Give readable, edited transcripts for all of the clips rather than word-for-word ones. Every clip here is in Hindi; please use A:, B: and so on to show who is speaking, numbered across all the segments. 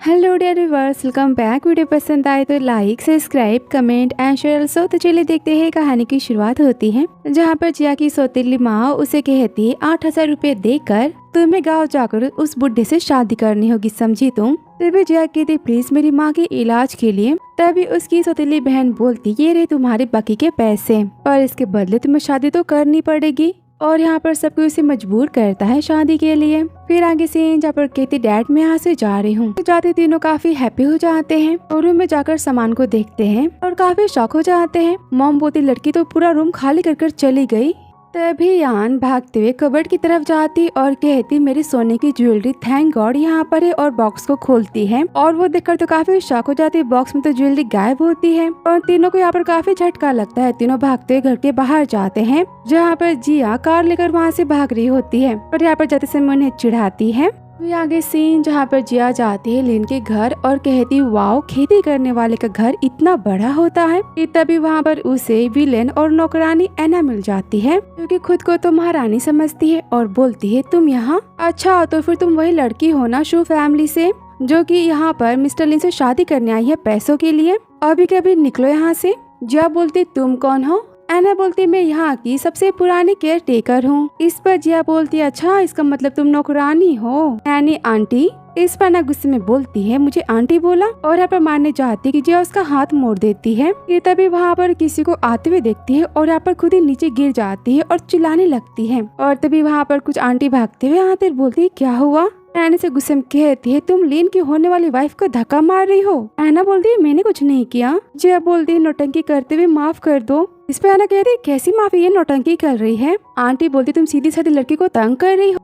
A: Hello dear viewers, welcome back. Video पसंद आए तो like subscribe comment and share also. तो चलिए देखते हैं कहानी की शुरुआत होती है जहाँ पर जिया की सौतेली माँ उसे कहती है 8,000 रुपए देकर तुम्हें गाँव जाकर उस बुढ़े से शादी करनी होगी, समझी तुम। तभी जिया कहती प्लीज मेरी माँ के इलाज के लिए। तभी उसकी सौतेली बहन बोलती ये रहे तुम्हारे बाकी के पैसे और इसके बदले तुम्हें शादी तो करनी पड़ेगी। और यहाँ पर सब कोई उसे मजबूर करता है शादी के लिए। फिर आगे से जहाँ पर कहती डैड मैं यहाँ से जा रही हूँ। तो जाते तीनों काफी हैप्पी हो जाते हैं और रूम में जाकर सामान को देखते हैं और काफी शॉक हो जाते हैं। मॉम बोलती लड़की तो पूरा रूम खाली कर चली गई। तभी यान भागते हुए कबर्ड की तरफ जाती और कहती मेरी सोने की ज्वेलरी थैंक गॉड यहाँ पर है, और बॉक्स को खोलती है और वो देखकर तो काफी शॉक हो जाती है। बॉक्स में तो ज्वेलरी गायब होती है और तीनों को यहाँ पर काफी झटका लगता है। तीनों भागते हुए घर के बाहर जाते हैं जहाँ पर जिया कार लेकर वहाँ से भाग रही होती है और यहाँ पर जाते समय उन्हें चिढ़ाती है। फिर आगे सीन जहाँ पर जिया जाती है लिन के घर और कहती वाओ खेती करने वाले का घर इतना बड़ा होता है। तभी वहाँ पर उसे विलेन और नौकरानी एना मिल जाती है क्योंकि खुद को तो महारानी समझती है और बोलती है तुम यहाँ अच्छा तो फिर तुम वही लड़की हो ना शू फैमिली से जो कि यहाँ पर मिस्टर लिन से शादी करने आई है पैसों के लिए। अभी कभी निकलो यहाँ से। जिया बोलती तुम कौन हो। एना बोलती मैं यहाँ की सबसे पुरानी केयर टेकर हूँ। इस पर जिया बोलती अच्छा इसका मतलब तुम नौकरानी हो यानी आंटी। इस पर ना गुस्से में बोलती है मुझे आंटी बोला और यहाँ पर मारने जाती कि जिया उसका हाथ मोड़ देती है। ये तभी वहाँ पर किसी को आते हुए देखती है और यहाँ पर खुद ही नीचे गिर जाती है और चिल्लाने लगती है। और तभी वहाँ पर कुछ आंटी भागते हुए आते बोलती है क्या हुआ। एना से गुस्से में कहती है तुम लिन की होने वाली वाइफ को धक्का मार रही हो। एना बोलती है मैंने कुछ नहीं किया। जिया बोलती है नौटंकी करते हुए माफ कर दो। इस पे एना कहती है कैसी माफी है नौटंकी कर रही है। आंटी बोलती तुम सीधी साधी लड़की को तंग कर रही हो।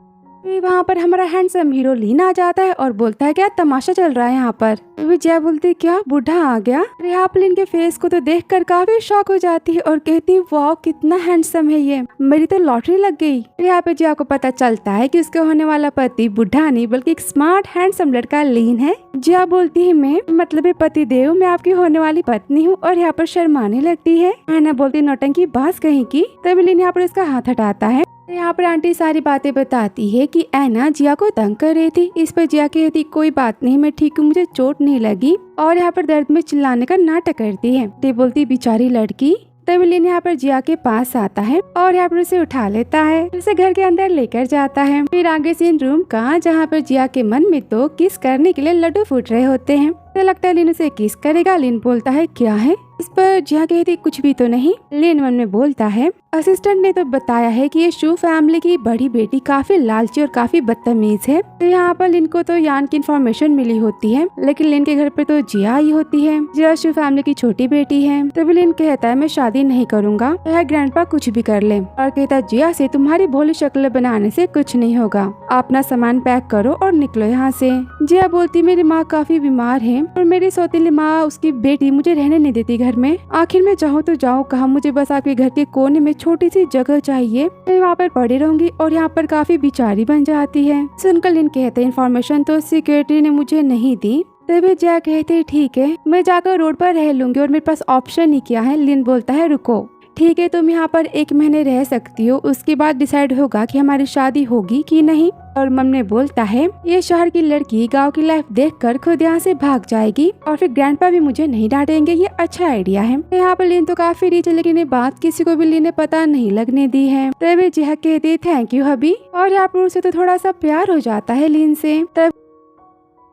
A: वहाँ पर हमारा हैंडसम हीरो लीन आ जाता है और बोलता है क्या तमाशा चल रहा है यहाँ पर। जिया बोलती क्या बूढ़ा आ गया। यहाँ पर लिन के फेस को तो देखकर काफी शॉक हो जाती है और कहती वाह कितना हैंडसम है ये, मेरी तो लॉटरी लग गई। यहाँ पे जिया को पता चलता है कि उसके होने वाला पति बूढ़ा नहीं बल्कि एक स्मार्ट हैंडसम लड़का लीन है। जिया बोलती है मैं मतलब पति देव मैं आपकी होने वाली पत्नी हूँ और यहाँ पर शर्माने लगती है। एना बोलती नौटंकी बात कहीं की। तभी लीन यहाँ पर इसका हाथ हटाता है। यहाँ पर आंटी सारी बातें बताती है कि एना जिया को तंग कर रही थी। इस पर जिया कहती कोई बात नहीं मैं ठीक हूँ मुझे चोट नहीं लगी और यहाँ पर दर्द में चिल्लाने का नाटक करती है। ते बोलती बेचारी लड़की। तभी लिन यहाँ पर जिया के पास आता है और यहाँ पर उसे उठा लेता है, उसे घर के अंदर लेकर जाता है। फिर आगे सीन रूम का जहाँ पर जिया के मन में तो किस करने के लिए लड्डू फूट रहे होते हैं। तो लगता है लिन उसे किस करेगा। लिन बोलता है क्या है। इस पर जिया कहती कुछ भी तो नहीं। लिन मन में बोलता है असिस्टेंट ने तो बताया है कि ये शू फैमिली की बड़ी बेटी काफी लालची और काफी बदतमीज है। तो यहाँ पर लिन को तो यान की इन्फॉर्मेशन मिली होती है लेकिन लिन के घर पे तो जिया आई होती है। जिया शू फैमिली की छोटी बेटी है। तभी लिन कहता है मैं शादी नहीं करूंगा चाहे ग्रैंडपा कुछ भी कर ले और कहता है जिया से तुम्हारी भोली शक्ल बनाने से कुछ नहीं होगा, अपना सामान पैक करो और निकलो यहाँ से। जिया बोलती मेरी माँ काफी बीमार है और मेरी सौतेली माँ उसकी बेटी मुझे रहने नहीं देती घर में। आखिर में चाहूँ तो जाऊँ कहाँ, मुझे बस आपके घर के कोने में छोटी सी जगह चाहिए, मैं वहाँ पर पड़ी रहूंगी। और यहाँ पर काफी बिचारी बन जाती है। सुनकर लिन कहते इन्फॉर्मेशन तो सिक्योरिटी ने मुझे नहीं दी। तभी जिया कहते ठीक है मैं जाकर रोड पर रह लूंगी और मेरे पास ऑप्शन ही क्या है। लिन बोलता है रुको ठीक है तुम यहाँ पर 1 महीने रह सकती हो, उसके बाद डिसाइड होगा कि हमारी शादी होगी कि नहीं। और मन में बोलता है ये शहर की लड़की गांव की लाइफ देखकर खुद यहाँ से भाग जाएगी और फिर ग्रैंडपा भी मुझे नहीं डांटेंगे, ये अच्छा आइडिया है। यहाँ पर लिन तो काफी रीच है लेकिन ये बात किसी को भी लिन ने पता नहीं लगने दी है। तभी जिया कहती थैंक यू हबी और यहाँ पर उसे तो थोड़ा सा प्यार हो जाता है लिन से। तब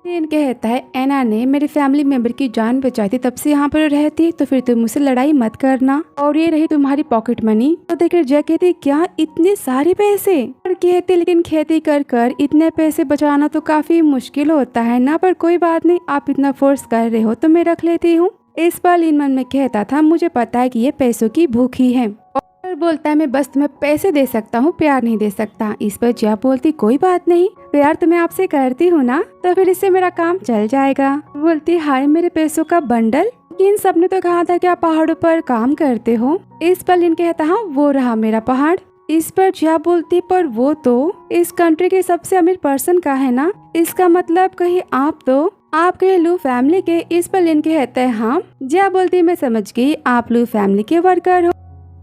A: लिन कहता है एना ने मेरे फैमिली मेंबर की जान बचाई थी तब से यहाँ पर रहती, तो फिर तुम मुझसे लड़ाई मत करना और ये रही तुम्हारी पॉकेट मनी। तो देखकर जिया कहती क्या इतने सारे पैसे। और कहती लेकिन खेती कर कर इतने पैसे बचाना तो काफी मुश्किल होता है ना, पर कोई बात नहीं आप इतना फोर्स कर रहे हो तो मैं रख लेती हूँ। इस पर लिन मन में कहता था मुझे पता है कि ये पैसों की भूखी है और बोलता है मैं बस तुम्हें पैसे दे सकता हूँ प्यार नहीं दे सकता। इस पर जिया बोलती कोई बात नहीं प्यार तो मैं आपसे करती हूँ ना, तो फिर इससे मेरा काम चल जाएगा। बोलती हाय मेरे पैसों का बंडल। इन सब ने तो कहा था कि आप पहाड़ों पर काम करते हो। इस पर लिन कहता हाँ वो रहा मेरा पहाड़। इस पर जिया बोलती पर वो तो इस कंट्री के सबसे अमीर पर्सन का है ना, इसका मतलब कहीं आप तो आपके लू फैमिली के। इस पर लिन कहता है हाँ। जिया बोलती मैं समझ गई आप लू फैमिली के वर्कर हो।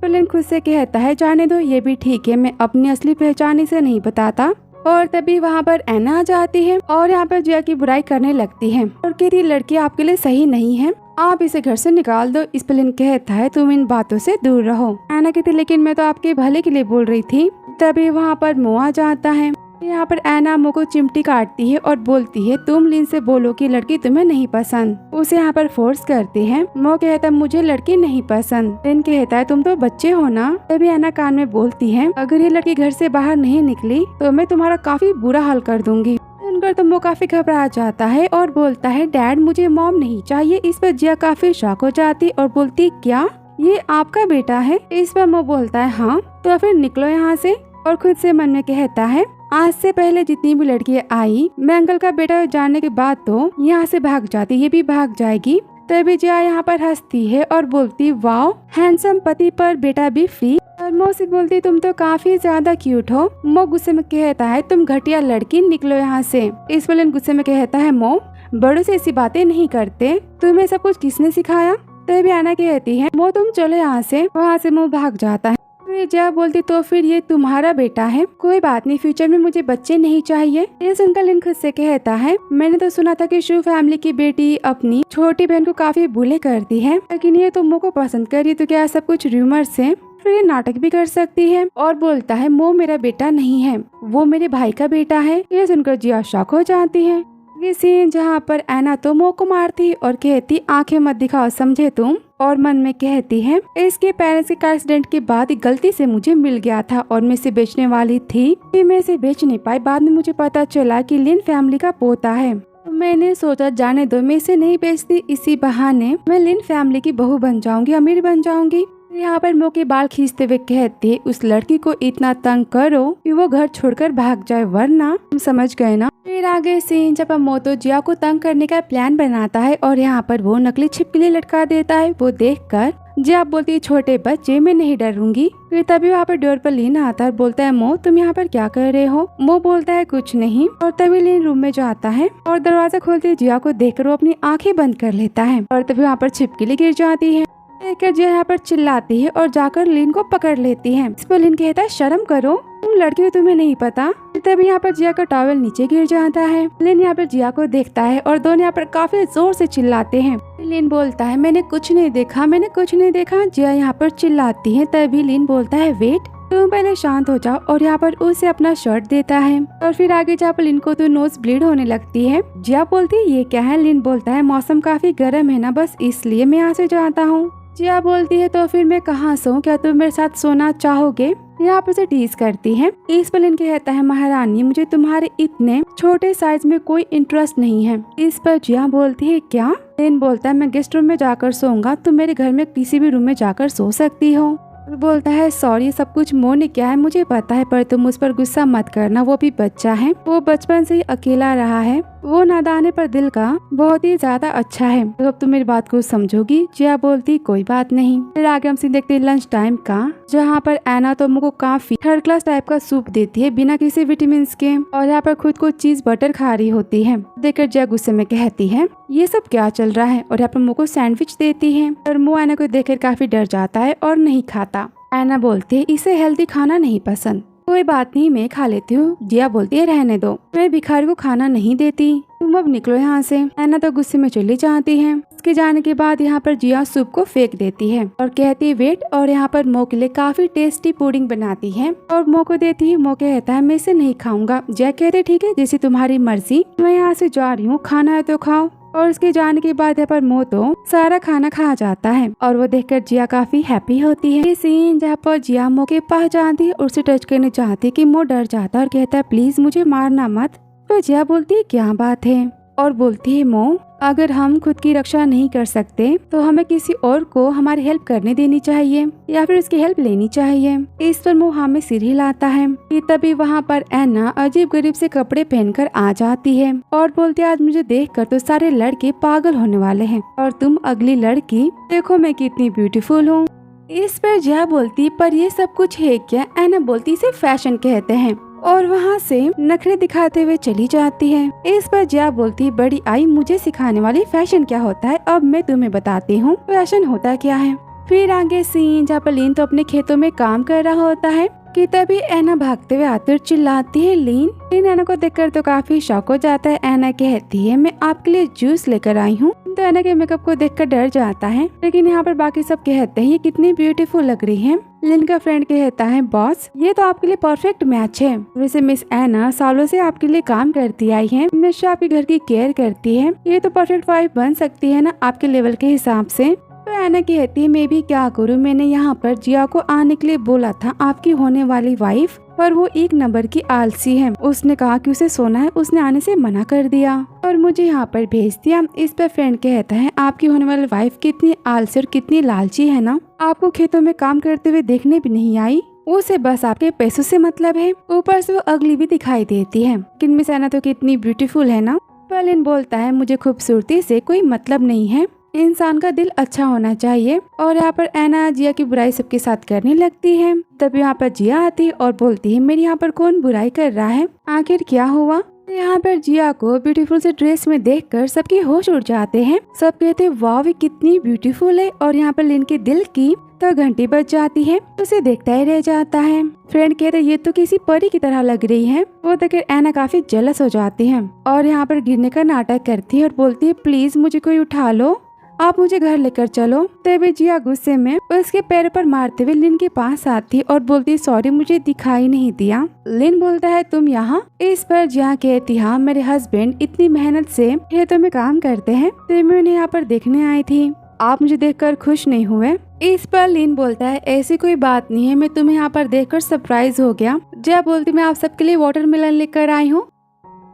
A: पर लिन खुद से कहता है जाने दो ये भी ठीक है, मैं अपनी असली पहचान इसे नहीं बताता। और तभी वहाँ पर एना आ जाती है और यहाँ पर जिया की बुराई करने लगती है और कहती लड़की आपके लिए सही नहीं है, आप इसे घर से निकाल दो। इस पर लिन कहता है तुम इन बातों से दूर रहो। एना कहती लेकिन मैं तो आपके भले के लिए बोल रही थी। तभी वहाँ पर मो आ जाता है। यहाँ पर एना मो को चिमटी काटती है और बोलती है तुम लिन से बोलो कि लड़की तुम्हें नहीं पसंद। उसे यहाँ पर फोर्स करती है। मो कहता है मुझे लड़की नहीं पसंद। लिन कहता है तुम तो बच्चे हो ना। तभी एना कान में बोलती है अगर ये लड़की घर से बाहर नहीं निकली तो मैं तुम्हारा काफी बुरा हाल कर दूंगी। सुनकर तो मो काफी घबरा जाता है और बोलता है डैड मुझे मॉम नहीं चाहिए। इस पर जिया काफी शॉक हो जाती और बोलती क्या ये आपका बेटा है? इस पर मो बोलता है हाँ। तो फिर निकलो यहाँ से और खुद से मन में कहता है आज से पहले जितनी भी लड़कियां आई मैं अंकल का बेटा जानने के बाद तो यहाँ से भाग जाती, ये भी भाग जाएगी। तभी जिया यहाँ पर हंसती है और बोलती वाओ हैंडसम पति पर बेटा भी फ्री। और मो से बोलती तुम तो काफी ज्यादा क्यूट हो। मो गुस्से में कहता है तुम घटिया लड़की, निकलो यहाँ से। इस पर गुस्से में कहता है मो बड़ों से ऐसी बातें नहीं करते, तुम्हें सब कुछ किसने सिखाया? तभी एना कहती है मो तुम चलो यहाँ से। वहाँ से मो भाग जाता है। जिया बोलती तो फिर ये तुम्हारा बेटा है? कोई बात नहीं, फ्यूचर में मुझे बच्चे नहीं चाहिए। ये सुनकर लिन खुद से कहता है मैंने तो सुना था कि शू फैमिली की बेटी अपनी छोटी बहन को काफी बुले करती है, लेकिन ये तो मो को पसंद करी तो क्या सब कुछ रूमर्स है? फिर ये नाटक भी कर सकती है। और बोलता है मो मेरा बेटा नहीं है, वो मेरे भाई का बेटा है। ये सुनकर जिया शॉक हो जाती है। ये सीन जहाँ पर एना तो मो को मारती और कहती आंखें मत दिखाओ समझे तुम। और मन में कहती है इसके पेरेंट्स के कार एक्सीडेंट के बाद गलती से मुझे मिल गया था और मैं इसे बेचने वाली थी, कि मैं इसे बेच नहीं पाई। बाद में मुझे पता चला कि लिन फैमिली का पोता है। मैंने सोचा जाने दो, मैं इसे नहीं बेचती, इसी बहाने मैं लिन फैमिली की बहू बन जाऊंगी, अमीर बन जाऊंगी। यहाँ पर मो के बाल खींचते हुए कहते उस लड़की को इतना तंग करो कि वो घर छोड़कर भाग जाए, वरना तुम समझ गए ना। फिर आगे सीन जब मो तो जिया को तंग करने का प्लान बनाता है और यहाँ पर वो नकली छिपकली लटका देता है। वो देखकर जिया बोलती है छोटे बच्चे मैं नहीं डरूंगी। फिर तभी वहाँ पर डोर पर लीन आता है और बोलता है मो तुम यहाँ पर क्या कर रहे हो? मो बोलता है कुछ नहीं। और तभी लीन रूम में जाता है और दरवाजा खोलते जिया को देखकर वो अपनी आंखें बंद कर लेता है। और तभी वहाँ पर छिपकली गिर जाती है। देखकर जिया यहाँ पर चिल्लाती है और जाकर लिन को पकड़ लेती है। इस पर लिन कहता है शर्म करो, तुम लड़की हो, तुम्हें नहीं पता। तभी यहाँ पर जिया का टॉवेल नीचे गिर जाता है। लिन यहाँ पर जिया को देखता है और दोनों यहाँ पर काफी जोर से चिल्लाते हैं। लिन बोलता है मैंने कुछ नहीं देखा, मैंने कुछ नहीं देखा। जिया यहाँ पर चिल्लाती है। तभी लिन बोलता है वेट, तुम पहले शांत हो जाओ। और यहाँ पर उसे अपना शर्ट देता है और फिर आगे जहाँ पर लिन को तो नोज ब्लीड होने लगती है। जिया बोलती है ये क्या है? लिन बोलता है मौसम काफी गर्म है ना, बस इसलिए मैं यहाँ से जाता हूँ। जिया बोलती है तो फिर मैं कहाँ सोऊं, क्या तुम मेरे साथ सोना चाहोगे? यहाँ पर उसे टीज करती है। इस पर लिन कहता है महारानी मुझे तुम्हारे इतने छोटे साइज में कोई इंटरेस्ट नहीं है। इस पर जिया बोलती है क्या? लिन बोलता है मैं गेस्ट रूम में जाकर सोऊंगा, तुम मेरे घर में किसी भी रूम में जाकर सो सकती हो। बोलता है सॉरी सब कुछ मो ने किया है मुझे पता है, पर तुम उस पर गुस्सा मत करना, वो भी बच्चा है, वो बचपन से ही अकेला रहा है, वो नादान है पर दिल का बहुत ही ज्यादा अच्छा है। तो अब तुम मेरी बात को समझोगी? जिया बोलती कोई बात नहीं। फिर आगे हम सीन देखते हैं लंच टाइम का, जहाँ पर एना तो मो को काफी थर्ड क्लास टाइप का सूप देती है बिना किसी विटामिन के, और यहाँ पर खुद को चीज बटर खा रही होती है। देखकर जिया गुस्से में कहती है ये सब क्या चल रहा है, और यहाँ पर मो को सैंडविच देती है। और मो एना को देखकर काफी डर जाता है और नहीं खाता। एना बोलती है इसे हेल्दी खाना नहीं पसंद। कोई बात नहीं मैं खा लेती हूँ। जिया बोलती है रहने दो, मैं भिखारी को खाना नहीं देती, तुम अब निकलो यहाँ से। एना तो गुस्से में चली जाती है। उसके जाने के बाद यहाँ पर जिया सूप को फेंक देती है और कहती है वेट, और यहाँ पर मो के लिए काफी टेस्टी पुडिंग बनाती है और मो को देती है। मो कहता है मैं इसे नहीं खाऊंगा। जिया कहते ठीक है जैसी तुम्हारी मर्जी, मैं यहाँ से जा रही हूँ, खाना है तो खाओ। और उसके जाने के बाद यहाँ पर मो तो सारा खाना खा जाता है और वो देखकर जिया काफी हैप्पी होती है। ये सीन जहाँ पर जिया मो के पास जाती है और उसे टच करने चाहती है कि मो डर जाता है और कहता है प्लीज मुझे मारना मत। तो जिया बोलती है क्या बात है, और बोलती है मो अगर हम खुद की रक्षा नहीं कर सकते तो हमें किसी और को हमारी हेल्प करने देनी चाहिए या फिर उसकी हेल्प लेनी चाहिए। इस पर मो हाँ में सिर हिलाता है। कि तभी वहाँ पर एना अजीब गरीब से कपड़े पहनकर आ जाती है और बोलती है आज मुझे देखकर तो सारे लड़के पागल होने वाले हैं, और तुम अगली लड़की, देखो मैं कितनी ब्यूटीफुल हूँ। इस पर जिया बोलती पर ये सब कुछ है क्या? एना बोलती इसे फैशन कहते हैं और वहाँ से नखरे दिखाते हुए चली जाती है। इस पर जिया बोलती बड़ी आई मुझे सिखाने वाली फैशन क्या होता है, अब मैं तुम्हें बताती हूँ फैशन होता क्या है। फिर आगे सीन जहाँ पर लिन तो अपने खेतों में काम कर रहा होता है कि तभी ऐना भागते हुए आती और चिल्लाती है लीन ऐना को देखकर तो काफी शॉक हो जाता है। ऐना कहती है मैं आपके लिए जूस लेकर आई हूँ। तो ऐना के मेकअप को देखकर डर जाता है, लेकिन यहाँ पर बाकी सब कहते हैं ये कितनी ब्यूटीफुल लग रही है। लिन का फ्रेंड कहता है बॉस ये तो आपके लिए परफेक्ट मैच है। वैसे मिस ऐना सालों से आपके लिए काम करती आई है, हमेशा आपके घर की केयर करती है, ये तो परफेक्ट वाइफ बन सकती है ना आपके लेवल के हिसाब से। तो ऐना कहती है मैं भी क्या करूँ, मैंने यहाँ पर जिया को आने के लिए बोला था आपकी होने वाली वाइफ, पर वो एक नंबर की आलसी है। उसने कहा कि उसे सोना है, उसने आने से मना कर दिया और मुझे यहाँ पर भेज दिया। इस पर फ्रेंड कहता है आपकी होने वाली वाइफ कितनी आलसी और कितनी लालची है ना, आपको खेतों में काम करते हुए देखने भी नहीं आई, उसे बस आपके पैसों से मतलब है, ऊपर से वो अगली भी दिखाई देती है। लेकिन मिस ऐना तो कितनी ब्यूटीफुल है ना। लिन बोलता है मुझे खूबसूरती से कोई मतलब नहीं है, इंसान का दिल अच्छा होना चाहिए। और यहाँ पर ऐना जिया की बुराई सबके साथ करने लगती है। तब यहाँ पर जिया आती और बोलती है मेरे यहाँ पर कौन बुराई कर रहा है, आखिर क्या हुआ। यहाँ पर जिया को ब्यूटीफुल से ड्रेस में देखकर सबके होश उड़ जाते हैं। सब कहते हैं वाह वे कितनी ब्यूटीफुल है। और यहाँ पर लिन के दिल की तो घंटी बज जाती है, उसे देखता ही रह जाता है। फ्रेंड कहते ये तो किसी परी की तरह लग रही है। वो देखकर ऐना काफी जेलस हो जाती है और यहाँ पर गिरने का नाटक करती है और बोलती है प्लीज मुझे कोई उठा लो, आप मुझे घर लेकर चलो। तभी जिया गुस्से में उसके पैर पर मारते हुए लिन के पास आती और बोलती सॉरी मुझे दिखाई नहीं दिया। लिन बोलता है तुम यहाँ। इस पर जिया कहती हाँ मेरे हस्बैंड इतनी मेहनत से खेतों में काम करते हैं, तो मैं उन्हें यहाँ पर देखने आई थी, आप मुझे देखकर खुश नहीं हुए। इस पर लिन बोलता है ऐसी कोई बात नहीं है, मैं तुम्हें यहाँ पर देखकर सरप्राइज हो गया। जिया बोलती मैं आप सबके लिए वाटरमेलन लेकर आई हूँ।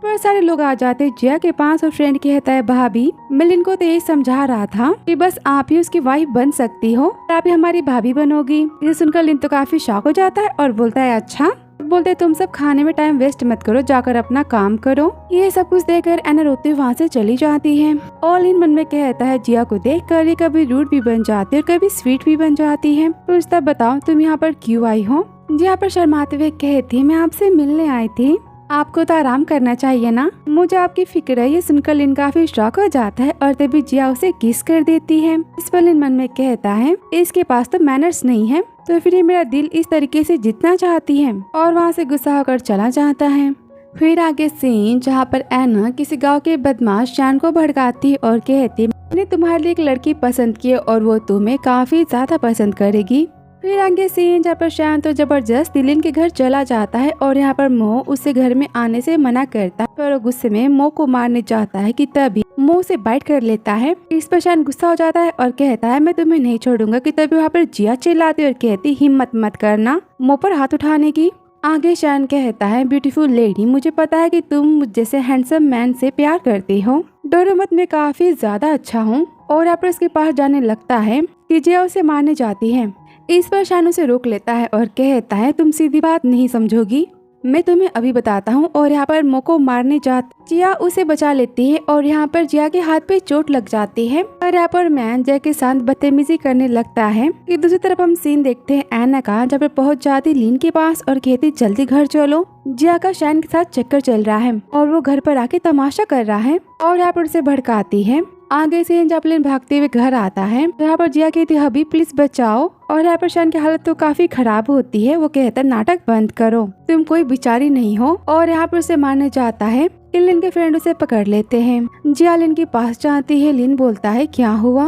A: बहुत सारे लोग आ जाते जिया के पास और फ्रेंड कहता है भाभी मैं लिन को तो यही समझा रहा था कि बस आप ही उसकी वाइफ बन सकती हो, आप ही हमारी भाभी बनोगी। ये सुनकर लिन तो काफी शॉक हो जाता है और बोलता है अच्छा। बोलते तुम सब खाने में टाइम वेस्ट मत करो, जाकर अपना काम करो। ये सब कुछ देखकर ऐना रोते हुए वहाँ से चली जाती है। और लिन मन में कहता है जिया को देखकर ये कभी रूड भी बन जाती है और कभी स्वीट भी बन जाती है। पूछता बताओ तुम यहाँ पर क्यों आई हो। जिया पर शर्माते हुए कहती है मैं आपसे मिलने आई थी, आपको तो आराम करना चाहिए ना, मुझे आपकी फिक्र है। ये सुनकर लिन काफी शॉक हो जाता है और तभी जिया उसे किस कर देती है। इस पर लिन मन में कहता है इसके पास तो मैनर्स नहीं है, तो फिर ये मेरा दिल इस तरीके से जीतना चाहती है। और वहाँ से गुस्सा होकर चला जाता है। फिर आगे सीन जहाँ पर ऐना किसी गाँव के बदमाश शैन को भड़काती और कहती मैंने तुम्हारे लिए एक लड़की पसंद की और वो तुम्हें काफी ज्यादा पसंद करेगी। फिर आगे सीन जहाँ पर शैन तो जबरदस्ती लिन के घर चला जाता है और यहाँ पर मो उसे घर में आने से मना करता है, पर गुस्से में मो को मारने जाता है कि तभी मो उसे बाइट कर लेता है। इस पर शैन गुस्सा हो जाता है और कहता है मैं तुम्हें नहीं छोड़ूंगा कि तभी वहाँ पर जिया चिल्लाती और कहती हिम्मत मत करना मो पर हाथ उठाने की। आगे शैन कहता है ब्यूटीफुल लेडी मुझे पता है कि तुम मुझ जैसे हैंडसम मैन से प्यार करती हो, डरो मत मैं काफी ज्यादा अच्छा हूँ। और यहाँ पर उसके पास जाने लगता है कि जिया उसे मारने जाती है। इस पर शैन उसे रोक लेता है और कहता है तुम सीधी बात नहीं समझोगी, मैं तुम्हें अभी बताता हूँ। और यहाँ पर मो को मारने जाती जिया उसे बचा लेती है और यहाँ पर जिया के हाथ पे चोट लग जाती है और यहाँ पर मैन जिया के साथ बदतमीजी करने लगता है। कि दूसरी तरफ हम सीन देखते हैं ऐना का, जब पहुँच जाती लिन के पास और कहती जल्दी घर चलो। जिया का शैन के साथ चक्कर चल रहा है और वो घर पर आके तमाशा कर रहा है और यहाँ पर उसे भड़काती है। आगे से जब लिन भागते हुए घर आता है यहाँ पर जिया कहती हबी प्लीज बचाओ। और यहाँ पर शैन की हालत तो काफी खराब होती है। वो कहता है नाटक बंद करो, तुम कोई बेचारी नहीं हो। और यहाँ पर उसे मारने जाता है। लिन के फ्रेंड उसे पकड़ लेते हैं। जिया लिन के पास जाती है। लिन बोलता है क्या हुआ।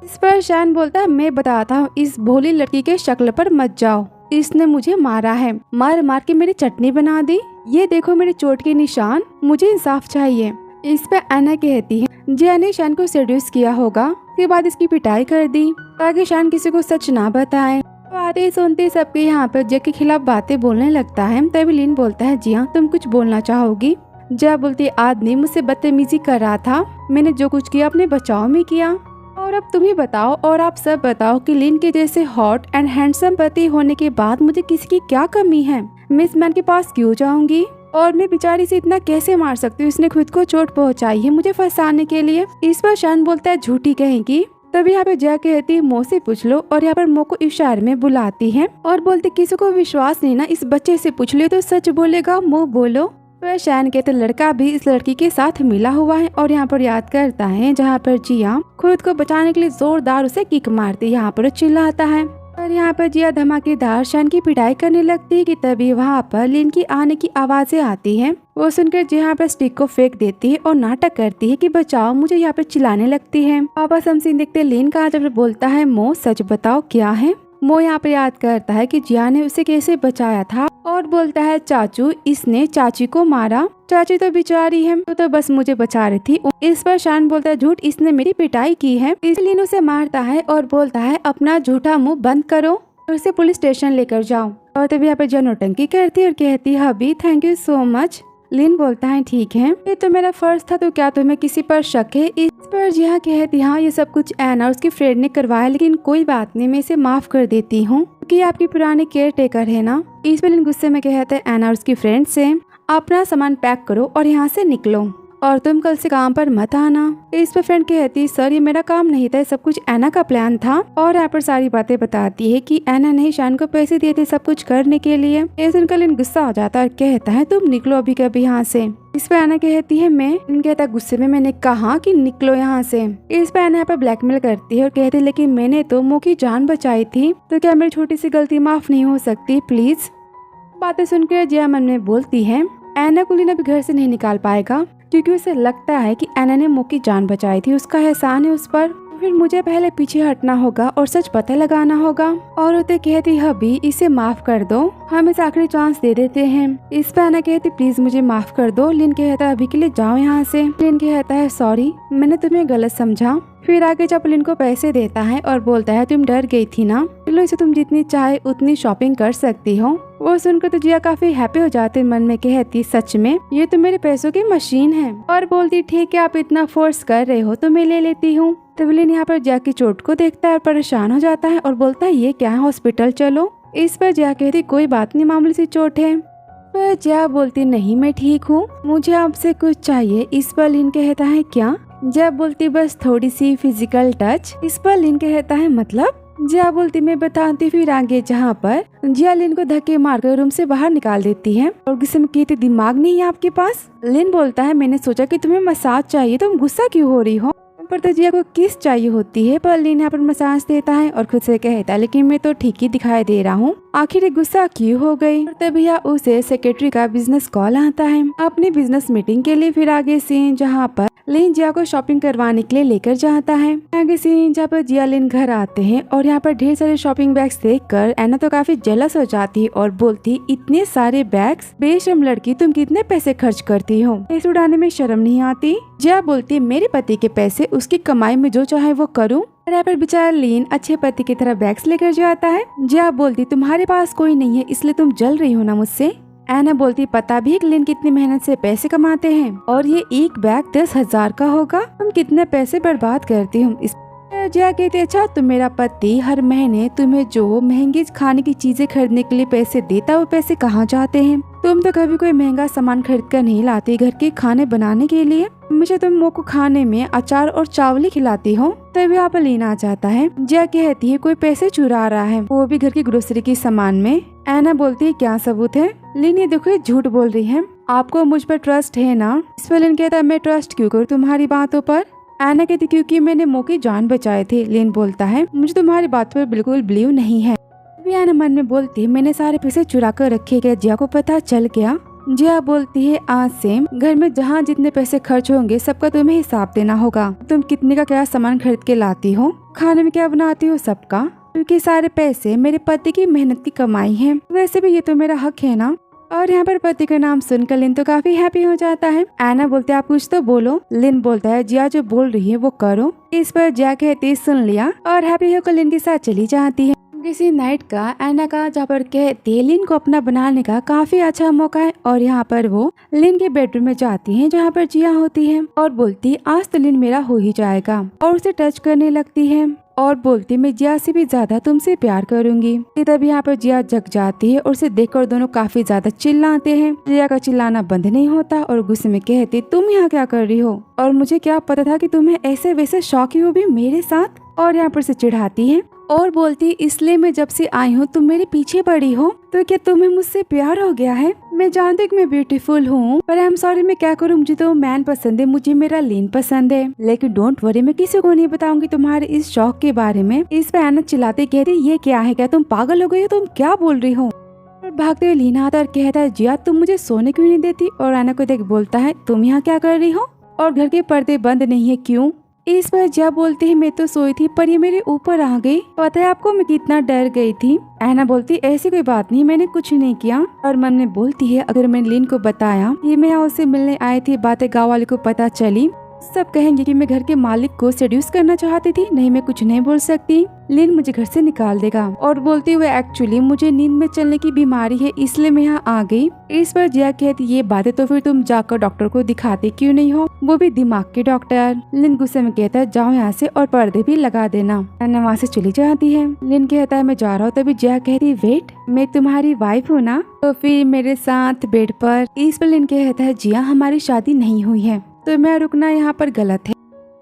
A: इस पर शैन बोलता है मैं बताता हूँ, इस भोली लड़की के शक्ल पर मत जाओ, इसने मुझे मारा है, मार मार के मेरी चटनी बना दी, ये देखो मेरे चोट के निशान, मुझे इंसाफ चाहिए। इस पे ऐना कहती है जिया ने शैन को सेड्यूस किया होगा, उसके बाद इसकी पिटाई कर दी ताकि शैन किसी को सच ना बताए। बातें सुनते सबके यहाँ पर जिया के खिलाफ बातें बोलने लगता है। तभी लिन बोलता है जिया तुम कुछ बोलना चाहोगी। जिया बोलती आदमी मुझसे बदतमीजी कर रहा था, मैंने जो कुछ किया अपने बचाव में किया। और अब तुम ही बताओ और आप सब बताओ कि लिन के जैसे हॉट एंड हैंडसम पति होने के बाद मुझे किसी की क्या कमी है, मैं इस मैन के पास क्यों जाऊंगी और मैं बेचारी से इतना कैसे मार सकती हूँ, इसने खुद को चोट पहुँचाई है मुझे फंसाने के लिए। इस पर शैन बोलता है झूठी कहेंगी। तभी यहाँ पे जिया कहती है मो से पूछ लो। और यहाँ पर मो को इशारे में बुलाती है और बोलती किसी को विश्वास नहीं ना, इस बच्चे से पूछ लियो तो सच बोलेगा, मो बोलो। तो शैन कहते लड़का भी इस लड़की के साथ मिला हुआ है। और यहाँ पर याद करता है जहाँ पर जिया खुद को बचाने के लिए जोरदार उसे किक मारती, यहाँ पर चिल्लाता है और यहाँ पर जिया धमाकेदार शन की पिटाई करने लगती है कि तभी वहाँ पर लिन की आने की आवाजें आती हैं। वो सुनकर यहाँ पर स्टिक को फेंक देती है और नाटक करती है कि बचाओ, मुझे यहाँ पर चिल्लाने लगती है। वापस हम सीन देखते लिन का जब बोलता है मो सच बताओ क्या है। मो यहाँ पर याद करता है कि जिया ने उसे कैसे बचाया था और बोलता है चाचू इसने चाची को मारा, चाची तो बेचारी है, तो बस मुझे बचा रही थी। इस पर शान बोलता है झूठ, इसने मेरी पिटाई की है। इसलिए उसे मारता है और बोलता है अपना झूठा मुंह बंद करो और उसे पुलिस स्टेशन लेकर जाओ। और तभी यहाँ पे जिया नौटंकी करती है और कहती है हबी थैंक यू सो मच। लिन बोलता है ठीक है, ये तो मेरा फर्ज था, तो क्या तुम्हें किसी पर शक है। इस पर जिया कहती हाँ ये सब कुछ एना और उसकी फ्रेंड ने करवाया, लेकिन कोई बात नहीं, मैं इसे माफ कर देती हूँ क्योंकि आपकी पुरानी केयर टेकर है ना। इस पर लिन गुस्से में कहते हैं एना और उसकी फ्रेंड से अपना सामान पैक करो और यहाँ से निकलो और तुम कल से काम पर मत आना। इस पर फ्रेंड कहती सर ये मेरा काम नहीं था, सब कुछ एना का प्लान था। और यहाँ पर सारी बातें बताती है कि एना ने शान को पैसे दिए थे सब कुछ करने के लिए। ये सुनकर लिन गुस्सा हो जाता है और कहता है तुम निकलो अभी कभी यहाँ से। इस पर एना कहती है मैं, लिन कहता है गुस्से में मैंने कहा कि निकलो यहाँ से। इस पर एना यहाँ पर ब्लैकमेल करती है और कहती है लेकिन मैंने तो मो की जान बचाई थी, तो क्या मेरी छोटी सी गलती माफ नहीं हो सकती प्लीज। बातें सुनकर जिया मन में बोलती है एना को लिन अभी घर से नहीं निकाल पाएगा क्योंकि उसे लगता है कि एना ने मो की जान बचाई थी, उसका एहसान है उस पर। फिर मुझे पहले पीछे हटना होगा और सच पता लगाना होगा। और उसे कहती हबी इसे माफ कर दो, हम इसे आखिरी चांस दे देते हैं। इस पर एना कहती प्लीज मुझे माफ कर दो। लिन कहता है अभी के लिए जाओ यहाँ से। लिन कहता है सॉरी मैंने तुम्हें गलत समझा। फिर आगे जब लिन को पैसे देता है और बोलता है तुम डर गई थी ना, चलो इसे तुम जितनी चाहे उतनी शॉपिंग कर सकती हो। वो सुनकर तो जिया काफी हैप्पी हो जाती, मन में कहती सच में ये तो मेरे पैसों की मशीन है। और बोलती ठीक है आप इतना फोर्स कर रहे हो तो मैं ले लेती हूँ। तब लिन यहाँ पर जिया की चोट को देखता है और परेशान हो जाता है और बोलता है ये क्या है, हॉस्पिटल चलो। इस पर जिया कहती कोई बात नहीं, मामूली सी चोट है। पर जिया बोलती नहीं मैं ठीक हूँ, मुझे आपसे कुछ चाहिए। इस पर लिन कहता है क्या। जिया बोलती बस थोड़ी सी फिजिकल टच। इस पर लिन कहता है मतलब। जिया बोलती मैं बताती। फिर आगे जहाँ पर जिया लिन को धक्के मारकर रूम से बाहर निकाल देती है और गुस्से में कहती दिमाग नहीं है आपके पास। लिन बोलता है मैंने सोचा कि तुम्हें मसाज चाहिए, तुम गुस्सा क्यों हो रही हो। पर तो जिया को किस चाहिए होती है, पर लिन यहाँ पर मसाज देता है और खुद से कहता है लेकिन मैं तो ठीक ही दिखाई दे रहा हूँ, आखिर गुस्सा क्यों हो गई। तभी उसे सेक्रेटरी का बिजनेस कॉल आता है अपनी बिजनेस मीटिंग के लिए। फिर आगे सीन जहाँ पर लिन जिया को शॉपिंग करवाने के लिए लेकर जाता है। आगे सीन जहाँ पर जिया लिन घर आते हैं और यहाँ पर ढेर सारे शॉपिंग बैग्स देखकर एना तो काफी जेलस हो जाती है और बोलती इतने सारे बैग्स, बेशर्म लड़की तुम कितने पैसे खर्च करती हो, पैसे उड़ाने में शर्म नहीं आती। जिया बोलती मेरे पति के पैसे, उसकी कमाई में जो चाहे वो करूँ। यहाँ पर बेचारा लिन अच्छे पति की तरह बैग्स लेकर जाता है। जिया बोलती तुम्हारे पास कोई नहीं है इसलिए तुम जल रही हो ना मुझसे। एना बोलती पता भी लिन कितनी मेहनत से पैसे कमाते हैं और ये एक बैग 10,000 का होगा, तुम कितने पैसे बर्बाद करती हो। जिया कहती अच्छा तो मेरा पति हर महीने तुम्हें जो महंगी खाने की चीजें खरीदने के लिए पैसे देता, वो पैसे कहाँ जाते हैं। तुम तो कभी कोई महंगा सामान खरीद कर नहीं लाती घर के खाने बनाने के लिए, हमेशा तुम मो को खाने में अचार और चावल ही खिलाती हो। तभी यहाँ पर लीन आ जाता है। जिया कहती है कोई पैसे चुरा रहा है, वो भी घर की ग्रोसरी के सामान में। एना बोलती है क्या सबूत है। लिन ये देखो ये झूठ बोल रही है, आपको मुझ पर ट्रस्ट है ना। इस पर लिन कहता है मैं ट्रस्ट क्यों करूँ तुम्हारी बातों पर। एना कहती क्योंकि मैंने मो की जान बचाई थी। लिन बोलता है मुझे तुम्हारी बात पर बिल्कुल बिलीव नहीं है। एना मन में बोलती है मैंने सारे पैसे चुरा कर रखे गए, जिया को पता चल गया। जिया बोलती है आज से घर में जहाँ जितने पैसे खर्च होंगे सबका तुम्हें हिसाब देना होगा। तुम कितने का क्या सामान खरीद के लाती हो, खाने में क्या बनाती हो, सबका, क्योंकि सारे पैसे मेरे पति की मेहनत की कमाई है। वैसे भी ये तो मेरा हक है ना। और यहाँ पर पति का नाम सुनकर लिन तो काफी हैप्पी हो जाता है। एना बोलते आप कुछ तो बोलो। लिन बोलता है जिया जो बोल रही है वो करो। इस पर जिया कहती सुन लिया और हैप्पी होकर लिन के साथ चली जाती है। किसी नाइट का एना का जहाँ पर कहती लिन को अपना बनाने का काफी अच्छा मौका है और यहाँ पर वो लिन के बेडरूम में जाती है जहाँ पर जिया होती है और बोलती आज तो लिन मेरा हो ही जाएगा और उसे टच करने लगती है और बोलती मैं जिया से भी ज्यादा तुमसे प्यार करूंगी। तब यहाँ पर जिया जग जाती है और उसे देखकर दोनों काफी ज्यादा चिल्लाते हैं। जिया का चिल्लाना बंद नहीं होता और गुस्से में कहती तुम यहाँ क्या कर रही हो और मुझे क्या पता था कि तुम्हें ऐसे वैसे शौकी हो भी मेरे साथ। और यहाँ पर से चिढ़ाती है और बोलती इसलिए मैं जब से आई हूँ तुम मेरे पीछे पड़ी हो, तो क्या तुम्हें मुझसे प्यार हो गया है। मैं जानती हूँ कि मैं ब्यूटीफुल हूँ, पर आई एम सॉरी, मैं क्या करूँ, मुझे तो मैन पसंद है, मुझे मेरा लिन पसंद है, लेकिन डोंट वरी, मैं किसी को नहीं बताऊंगी तुम्हारे इस शौक के बारे में। इस पे एना चिल्लाते कहती ये क्या है, क्या तुम पागल हो गई हो, तुम क्या बोल रही हो। भागते हुए लीन आता और कहता है जिया तुम मुझे सोने क्यों नहीं देती, और एना को देख बोलता है तुम यहाँ क्या कर रही हो, और घर के पर्दे बंद नहीं है क्यों। इस पर जिया बोलती है मैं तो सोई थी पर ये मेरे ऊपर आ गई, पता है आपको मैं कितना डर गई थी। एना बोलती ऐसी कोई बात नहीं, मैंने कुछ नहीं किया, और मन में बोलती है अगर मैंने लिन को बताया ये मैं यहाँ उससे मिलने आई थी, बातें गाँव वाले को पता चली, सब कहेंगे कि मैं घर के मालिक को सेड्यूस करना चाहती थी, नहीं मैं कुछ नहीं बोल सकती, लिन मुझे घर से निकाल देगा। और बोलती हुए एक्चुअली मुझे नींद में चलने की बीमारी है इसलिए मैं यहाँ आ गई। इस पर जिया कहती ये बातें तो फिर तुम जाकर डॉक्टर को दिखाते क्यों नहीं हो, वो भी दिमाग के डॉक्टर। लिन गुस्से में कहता है जाओ यहाँ से और पर्दे भी लगा देना। एना वहाँ से चली जाती है। लिन कहता है मैं जा रहा हूँ, तभी जिया कहती वेट मैं तुम्हारी वाइफ हूँ ना, तो फिर मेरे साथ बेड पर। इस पर लिन कहता है जिया हमारी शादी नहीं हुई है तो मैं रुकना यहाँ पर गलत है।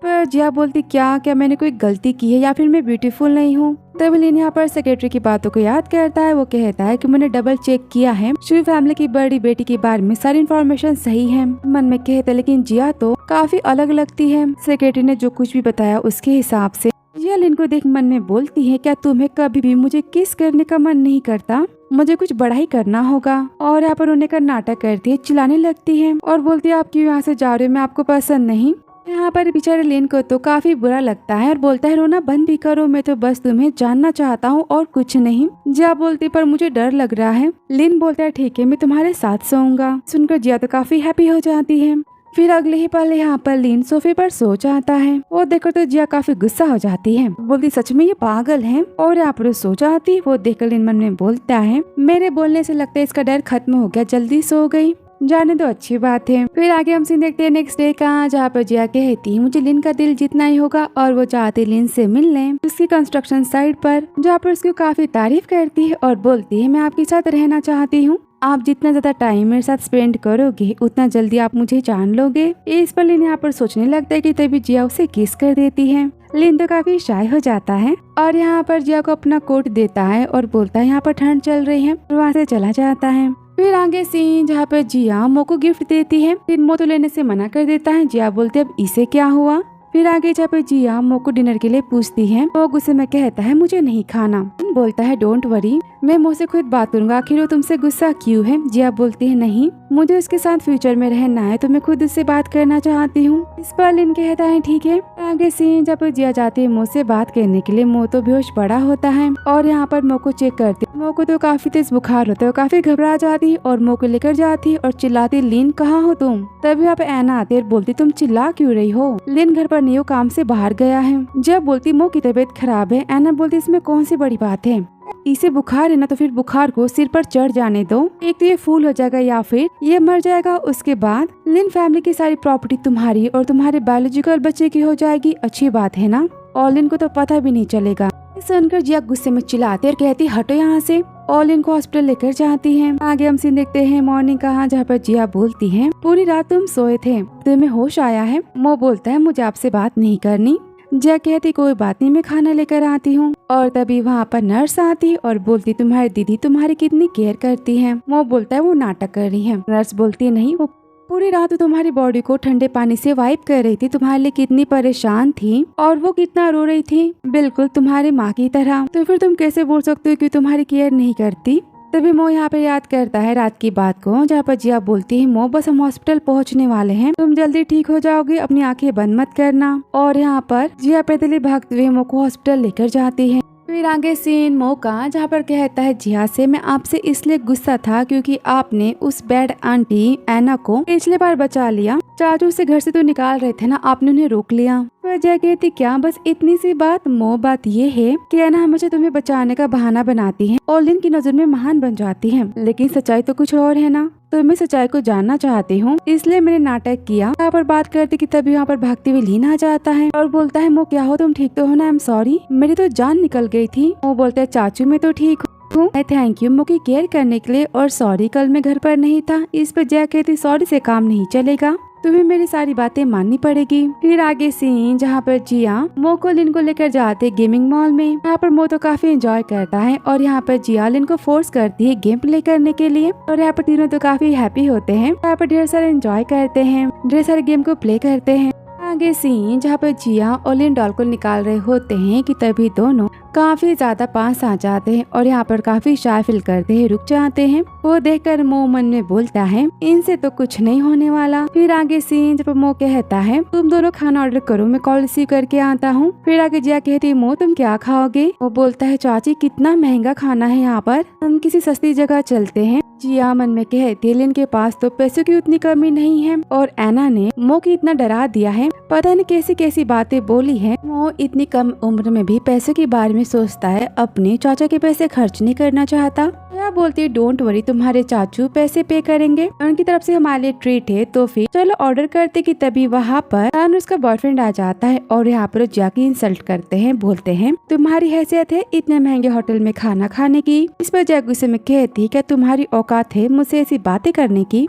A: पर जिया बोलती क्या क्या मैंने कोई गलती की है या फिर मैं ब्यूटीफुल नहीं हूँ। तब लिन यहाँ पर सेक्रेटरी की बातों को याद करता है, वो कहता है कि मैंने डबल चेक किया है, शिव फैमिली की बड़ी बेटी के बारे में सारी इन्फॉर्मेशन सही है। मन में कहता है लेकिन जिया तो काफी अलग लगती है, सेक्रेटरी ने जो कुछ भी बताया उसके हिसाब से। जिया लिन को देख मन में बोलती है क्या तुम्हें कभी भी मुझे किस करने का मन नहीं करता, मुझे कुछ बड़ा ही करना होगा। और यहाँ पर उन्हें का नाटक करती है, चिल्लाने लगती है और बोलती है आप क्यों यहाँ से जा रहे हो, मैं आपको पसंद नहीं। यहाँ पर बेचारे लिन को तो काफी बुरा लगता है और बोलता है रोना बंद भी करो, मैं तो बस तुम्हें जानना चाहता हूँ और कुछ नहीं। जिया बोलती पर मुझे डर लग रहा है। लिन बोलता है ठीक है मैं तुम्हारे साथ सोऊंगा। सुनकर जिया तो काफी हैप्पी हो जाती है। फिर अगले ही पल यहाँ पर लिन सोफे पर सो जाता है, वो देखकर तो जिया काफी गुस्सा हो जाती है, बोलती सच में ये पागल है, और यहाँ पर सो जाती। वो देखकर लिन मन में बोलता है मेरे बोलने से लगता है इसका डर खत्म हो गया, जल्दी सो गई, जाने तो अच्छी बात है। फिर आगे हम सीन देखते हैं नेक्स्ट डे का, जहाँ पर जिया कहती है मुझे लिन का दिल जितना ही होगा, और वो चाहती लिन से मिलने उसकी कंस्ट्रक्शन साइट पर, जहाँ पर उसकी काफी तारीफ करती है और बोलती है मैं आपके साथ रहना चाहती हूँ, आप जितना ज्यादा टाइम मेरे साथ स्पेंड करोगे उतना जल्दी आप मुझे जान लोगे। इस पर लिन यहाँ पर सोचने लगता है कि तभी जिया उसे किस कर देती है। लिन तो काफी शाय हो जाता है और यहाँ पर जिया को अपना कोट देता है और बोलता है यहाँ पर ठंड चल रही है, और वहाँ से चला जाता है। फिर आगे सीन जहाँ पर जिया मो को गिफ्ट देती है, फिर मो तो लेने से मना कर देता है। जिया बोलते अब इसे क्या हुआ। फिर आगे जहाँ पे जिया मो को डिनर के लिए पूछती है, वो गुस्से में कहता है मुझे नहीं खाना। बोलता है डोंट वरी मैं मो से खुद बात करूंगा, आखिर वो तुमसे गुस्सा क्यों है। जिया बोलती है नहीं मुझे उसके साथ फ्यूचर में रहना है, तो मैं खुद उससे बात करना चाहती हूँ। इस पर लिन कहता है ठीक है। आगे सीन जब जिया जाती है मो से बात करने के लिए, मो तो बेहोश पड़ा होता है और यहाँ पर मो को चेक करती है। मो को तो काफी तेज बुखार होता है, काफी घबरा जाती और मो को लेकर जाती और चिल्लाती लिन कहाँ हो तुम। तभी यहाँ पे एना आती और बोलती तुम चिल्ला क्यों रही हो, लिन घर पर नहीं हो, काम से बाहर गया है। जब बोलती मो की तबीयत खराब है, एना बोलती इसमें कौन सी बड़ी बात है, इसे बुखार है ना तो फिर बुखार को सिर पर चढ़ जाने दो, एक तो ये फूल हो जाएगा या फिर ये मर जाएगा, उसके बाद लिन फैमिली की सारी प्रॉपर्टी तुम्हारी और तुम्हारे बायोलॉजिकल बच्चे की हो जाएगी, अच्छी बात है ना, और लिन को तो पता भी नहीं चलेगा। सुनकर जिया गुस्से में चिल्लाती और कहती हटो यहाँ से, और लिन को हॉस्पिटल लेकर जाती है। आगे हम सीन देखते हैं मॉर्निंग का, जहाँ पर जिया बोलती है पूरी रात तुम सोए थे, तुम्हें होश आया है। मो बोलता है मुझे आपसे बात नहीं करनी। जिया कहती कोई बात नहीं मैं खाना लेकर आती हूँ, और तभी वहाँ पर नर्स आती और बोलती तुम्हारी दीदी तुम्हारी कितनी केयर करती है। मो बोलता है वो नाटक कर रही है। नर्स बोलती नहीं वो पूरी रात तुम्हारी बॉडी को ठंडे पानी से वाइप कर रही थी, तुम्हारे लिए कितनी परेशान थी और वो कितना रो रही थी, बिल्कुल तुम्हारी माँ की तरह, तो फिर तुम कैसे बोल सकते हो कि तुम्हारी केयर नहीं करती। तभी मो यहाँ पे याद करता है रात की बात को, जहाँ पर जिया बोलती है मो बस हम हॉस्पिटल पहुँचने वाले हैं, तुम जल्दी ठीक हो जाओगे, अपनी आंखें बंद मत करना। और यहाँ पर जिया पैदल भागते हुए मो को हॉस्पिटल लेकर जाती है। फिर आगे सीन मो का, जहाँ पर कहता है जिया से मैं आपसे इसलिए गुस्सा था क्योंकि आपने उस बैड आंटी एना को पिछले बार बचा लिया, चाचू से घर से तो निकाल रहे थे ना, आपने उन्हें रोक लिया। तो जिया कहती क्या बस इतनी सी बात। मो बात ये है कि एना हमेशा तुम्हें बचाने का बहाना बनाती है और लिन की नजर में महान बन जाती है, लेकिन सच्चाई तो कुछ और है ना, तो मैं सच्चाई को जानना चाहती हूँ इसलिए मैंने नाटक किया। यहाँ पर बात करती कि तभी यहाँ पर भागते हुए लीन आ जाता है और बोलता है मो क्या हो तुम ठीक तो हो ना, आई एम सॉरी मेरी तो जान निकल गई थी। वो बोलता है चाचू मैं तो ठीक हूँ, हूँ। थैंक यू मुझे केयर करने के लिए और सॉरी कल मैं घर पर नहीं था। इस पर जिया कहती सॉरी से काम नहीं चलेगा, तुम्हें मेरी सारी बातें माननी पड़ेगी। फिर आगे सीन जहाँ पर जिया मो को लिन को लेकर जाते गेमिंग मॉल में। यहाँ पर मो तो काफी एंजॉय करता है और यहाँ पर जिया लिन को फोर्स करती है गेम प्ले करने के लिए और यहाँ पर तीनों तो काफी हैप्पी होते हैं। यहाँ पर ढेर सारे एंजॉय करते हैं, ढेर सारे गेम को प्ले करते हैं। आगे सीन जहाँ पर जिया और लिन डॉल को निकाल रहे होते हैं कि तभी दोनों काफी ज्यादा पास आ जाते हैं और यहाँ पर काफी शाय फील करते हैं, रुक जाते हैं। वो देखकर मो मन में बोलता है इनसे तो कुछ नहीं होने वाला। फिर आगे सीन जब मो कहता है तुम दोनों खाना ऑर्डर करो, मैं कॉल रिसीव करके आता हूँ। फिर आगे जिया कहती है मो तुम क्या खाओगे? वो बोलता है चाची कितना महंगा खाना है यहाँ पर, हम किसी सस्ती जगह चलते हैं। जिया मन में कहती है लिन के पास तो पैसों की उतनी कमी नहीं है और एना ने मो की इतना डरा दिया है, पता नहीं कैसी कैसी बातें बोली है। मो इतनी कम उम्र में भी पैसों के बारे में सोचता है, अपने चाचा के पैसे खर्च नहीं करना चाहता। या बोलती है डोंट वरी तुम्हारे चाचू पैसे पे करेंगे, उनकी तरफ से हमारे लिए ट्रीट है तो फिर चलो ऑर्डर करते। कि तभी वहाँ पर उसका बॉयफ्रेंड आ जाता है और यहाँ पर जिया की इंसल्ट करते हैं, बोलते हैं तुम्हारी हैसियत है इतने महंगे होटल में खाना खाने की। इस पर जिया गुस्से में कहती है क्या तुम्हारी औकात है मुझसे ऐसी बातें करने की?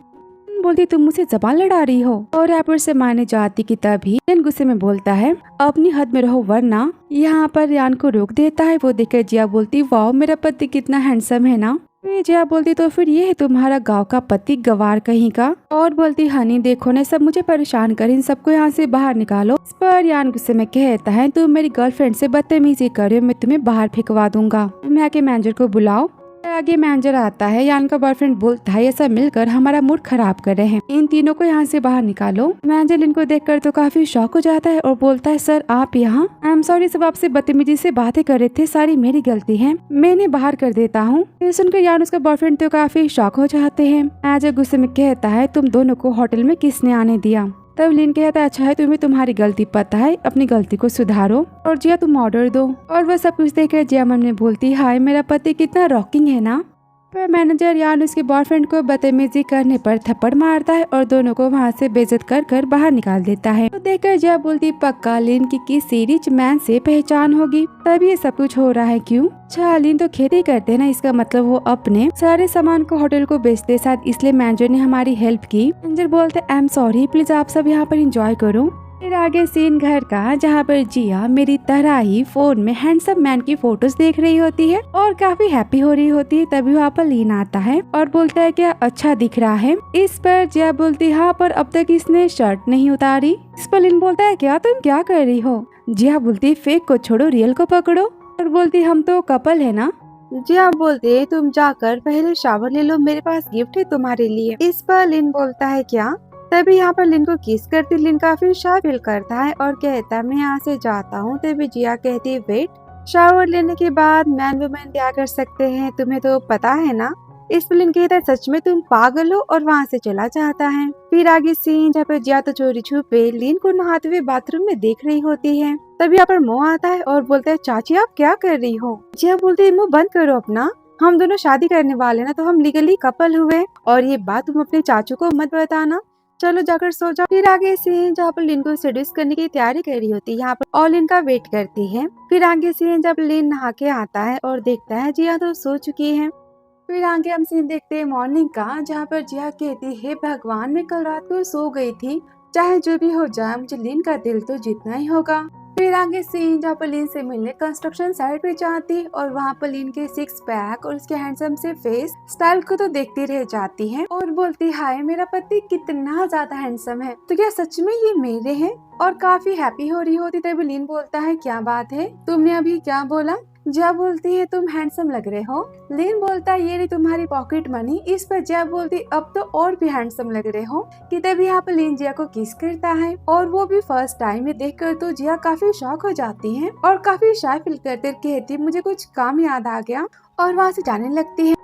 A: बोलती तुम मुझसे जबान लड़ा रही हो और यहाँ पर से माने जाती कि तभी लिन गुस्से में बोलता है अपनी हद में रहो वरना। यहाँ पर यान को रोक देता है। वो देखकर जिया बोलती वाओ मेरा पति कितना हैंडसम है ना। जिया बोलती तो फिर ये है तुम्हारा गांव का पति गवार कहीं का। और बोलती हनी देखो ना सब मुझे परेशान कर, इन सबको यहाँ से बाहर निकालो। इस पर यान गुस्से में कहता है तुम मेरी गर्लफ्रेंड से बदतमीजी कर रहे हो, मैं तुम्हें बाहर फेंकवा दूंगा, मैं आके मैनेजर को बुलाओ। आगे मैनेजर आता है, यान का बॉयफ्रेंड बोलता है ये सब मिलकर हमारा मूड खराब कर रहे हैं, इन तीनों को यहाँ से बाहर निकालो। मैनेजर इनको देखकर तो काफी शॉक हो जाता है और बोलता है सर आप यहाँ? आई एम सॉरी, सब आपसे बदतमीजी से बातें कर रहे थे, सारी मेरी गलती है, मैं इन्हें बाहर कर देता हूँ। फिर सुनकर यान उसका बॉयफ्रेंड तो काफी शॉक हो जाते हैं। मैनेजर गुस्से में कहता है तुम दोनों को होटल में किसने आने दिया? तब लिन कहता है अच्छा है तुम्हें तुम्हारी गलती पता है, अपनी गलती को सुधारो और जिया तुम ऑर्डर दो। और वह सब कुछ देखकर जिया मन में बोलती हाय मेरा पति कितना रॉकिंग है ना। पर मैनेजर यान उसके बॉयफ्रेंड को बदतमीजी करने पर थप्पड़ मारता है और दोनों को वहाँ से बेइज्जत कर कर बाहर निकाल देता है। तो देखकर जिया बोलती पक्का लिन की किसी रिच मैन से पहचान होगी तभी ये सब कुछ हो रहा है। क्यों? अच्छा लिन तो खेती करते हैं ना, इसका मतलब वो अपने सारे सामान को होटल को बेचते साथ, इसलिए मैनेजर ने हमारी हेल्प की। मैनेजर बोलते आई एम सॉरी, प्लीज आप सब यहाँ पर एंजॉय करो। फिर आगे सीन घर का जहाँ पर जिया मेरी तरह ही फोन में हैंडसम मैन की फोटोज देख रही होती है और काफी हैप्पी हो रही होती है। तभी वहाँ पर लीन आता है और बोलता है क्या अच्छा दिख रहा है। इस पर जिया बोलती हाँ पर अब तक इसने शर्ट नहीं उतारी। इस पर लीन बोलता है क्या तुम क्या कर रही हो? जिया बोलती फेक को छोड़ो रियल को पकड़ो और बोलती हम तो कपल है ना।
B: जिया बोलते तुम जाकर पहले शावर ले लो, मेरे पास गिफ्ट है तुम्हारे लिए। इस पर लिन बोलता है क्या? तभी यहाँ पर लिन को किस करती लिन काफी शाय फील करता है और कहता है मैं यहाँ से जाता हूँ। तभी जिया कहती है वेट, शावर लेने के बाद मैन वुमेन क्या कर सकते हैं तुम्हें तो पता है ना। इस पर लिन कहता है सच में तुम पागल हो और वहाँ से चला जाता है। फिर आगे सीन जहाँ पर जिया तो चोरी छुपे लिन को नहाते हुए बाथरूम में देख रही होती है। तभी यहाँ पर मो आता है और बोलता है चाची आप क्या कर रही हो? जिया बोलती है मुँह बंद करो अपना, हम दोनों शादी करने वाले ना, तो हम लीगली कपल हुए और ये बात तुम अपने चाचू को मत बताना, चलो जाकर सो जाओ। फिर आगे सीन जहाँ पर लिन को सेड्यूस करने की तैयारी कर रही होती है, यहाँ पर और लिन का वेट करती है। फिर आगे सीन जब लिन नहा के आता है और देखता है जिया तो सो चुकी है। फिर आगे हम सीन देखते हैं मॉर्निंग का जहाँ पर जिया कहती है भगवान मैं कल रात को सो गई थी, चाहे जो भी हो जाए मुझे लिन का दिल तो जीतना ही होगा। फिर आगे सीन जहाँ पर लिन से मिलने कंस्ट्रक्शन साइट पे जाती और वहाँ पर लिन के सिक्स पैक और उसके हैंडसम से फेस स्टाइल को तो देखती रह जाती है और बोलती हाय मेरा पति कितना ज्यादा हैंडसम है, तो क्या सच में ये मेरे हैं? और काफी हैप्पी हो रही होती तभी लिन बोलता है क्या बात है, तुमने अभी क्या बोला? जिया बोलती है तुम हैंडसम लग रहे हो। लिन बोलता है ये रही तुम्हारी पॉकेट मनी। इस पर जिया बोलती अब तो और भी हैंडसम लग रहे हो। कि तभी यहाँ पर लिन जिया को किस करता है और वो भी फर्स्ट टाइम में देखकर तो जिया काफी शॉक हो जाती है और काफी शाय फील करते कहती मुझे कुछ काम याद आ गया और वहाँ से जाने लगती है।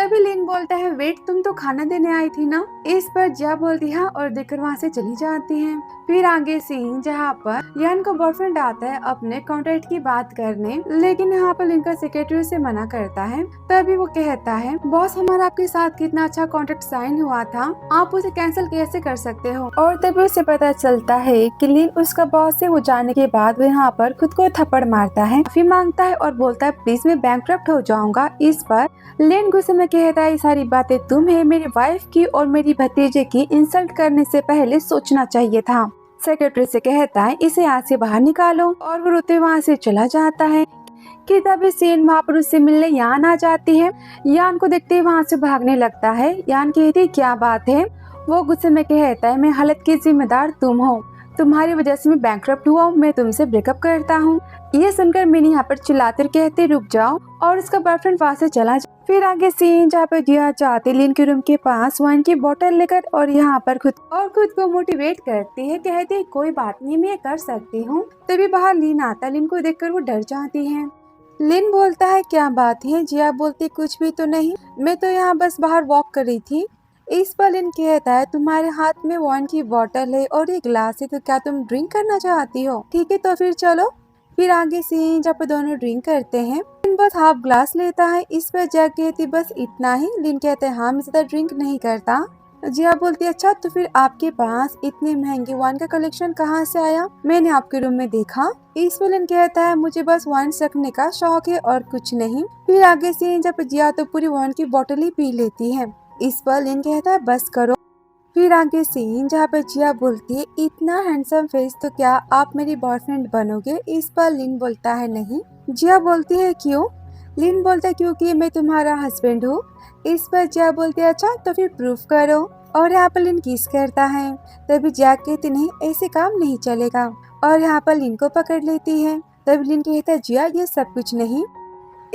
B: तभी लिन बोलता है वेट, तुम तो खाना देने आई थी ना। इस पर जिया बोलती है और देखकर वहाँ से चली जाती है। फिर आगे सीन जहाँ पर यान का बॉयफ्रेंड आता है अपने कॉन्ट्रैक्ट की बात करने, लेकिन यहाँ पर लिन का सेक्रेटरी से मना करता है। तभी वो कहता है बॉस, हमारा आपके साथ कितना अच्छा कॉन्ट्रैक्ट साइन हुआ था, आप उसे कैंसिल कैसे कर सकते हो। और तभी उसे पता चलता है कि लिन उसका बॉस से हो जाने के बाद वो यहाँ पर खुद को थप्पड़ मारता है, माफी मांगता है और बोलता है प्लीज मैं बैंकक्रप्ट हो जाऊंगा। इस पर लिन गुस्से में कहता है सारी बातें तुम्हें मेरी वाइफ की और मेरी भतीजे की इंसल्ट करने से पहले सोचना चाहिए था। सेक्रेटरी से कहता है इसे यहाँ से बाहर निकालो और वो रोते वहाँ से चला जाता है कि तभी सेन वहाँ पर उससे मिलने यान आ जाती है। यान को देखते ही वहाँ से भागने लगता है। यान कहती है क्या बात है। वो गुस्से में कहता है मैं हालत की जिम्मेदार तुम हो, तुम्हारी वजह से मैं बैंकक्रप्ट हुआ हूँ, मैं तुमसे ब्रेकअप करता हूँ। ये सुनकर मिनी यहाँ पर चिल्लाते कहते रुक जाओ और उसका बॉयफ्रेंड वहाँ से चला जाए। फिर आगे सीन जहाँ पर जिया जाती लिन के रूम के पास वाइन की बोतल लेकर और यहाँ पर खुद को मोटिवेट करती है, कहती है कोई बात नहीं मैं कर सकती हूँ। तभी बाहर लिन आता, लिन को देखकर वो डर जाती है। लिन बोलता है क्या बात है। जिया बोलती कुछ भी तो नहीं, मैं तो यहाँ बस बाहर वॉक कर रही थी। इस पर लिन कहता है तुम्हारे हाथ में वाइन की बोतल है और एक ग्लास है, तो क्या तुम ड्रिंक करना चाहती हो? ठीक है तो फिर चलो। फिर आगे सीन जब दोनों ड्रिंक करते हैं, लिन बस हाफ ग्लास लेता है। इस पर जिया कहती बस इतना ही। लिन कहता है हाँ मैं ज्यादा ड्रिंक नहीं करता। जिया बोलती अच्छा तो फिर आपके पास इतने महंगे वाइन का कलेक्शन कहाँ से आया? मैंने आपके रूम में देखा। इस पर लिन कहता है मुझे बस वाइन रखने का शौक है और कुछ नहीं। फिर आगे सीन जब जिया तो पूरी वाइन की बोतल ही पी लेती है। इस पर लिन कहता है बस करो। फिर आगे सीन जहाँ पर जिया बोलती है इतना हैंडसम फेस, तो क्या आप मेरी बॉयफ्रेंड बनोगे? इस पर लिन बोलता है नहीं। जिया बोलती है क्यों? लिन बोलता है क्योंकि मैं तुम्हारा हस्बैंड हूँ। इस पर जिया बोलती है अच्छा तो फिर प्रूफ करो। और यहाँ पर लिन किस करता है। तभी जिया कहती नहीं ऐसे काम नहीं चलेगा और यहाँ पर लिन को पकड़ लेती है। तभी लिन कहता है जिया ये सब कुछ नहीं।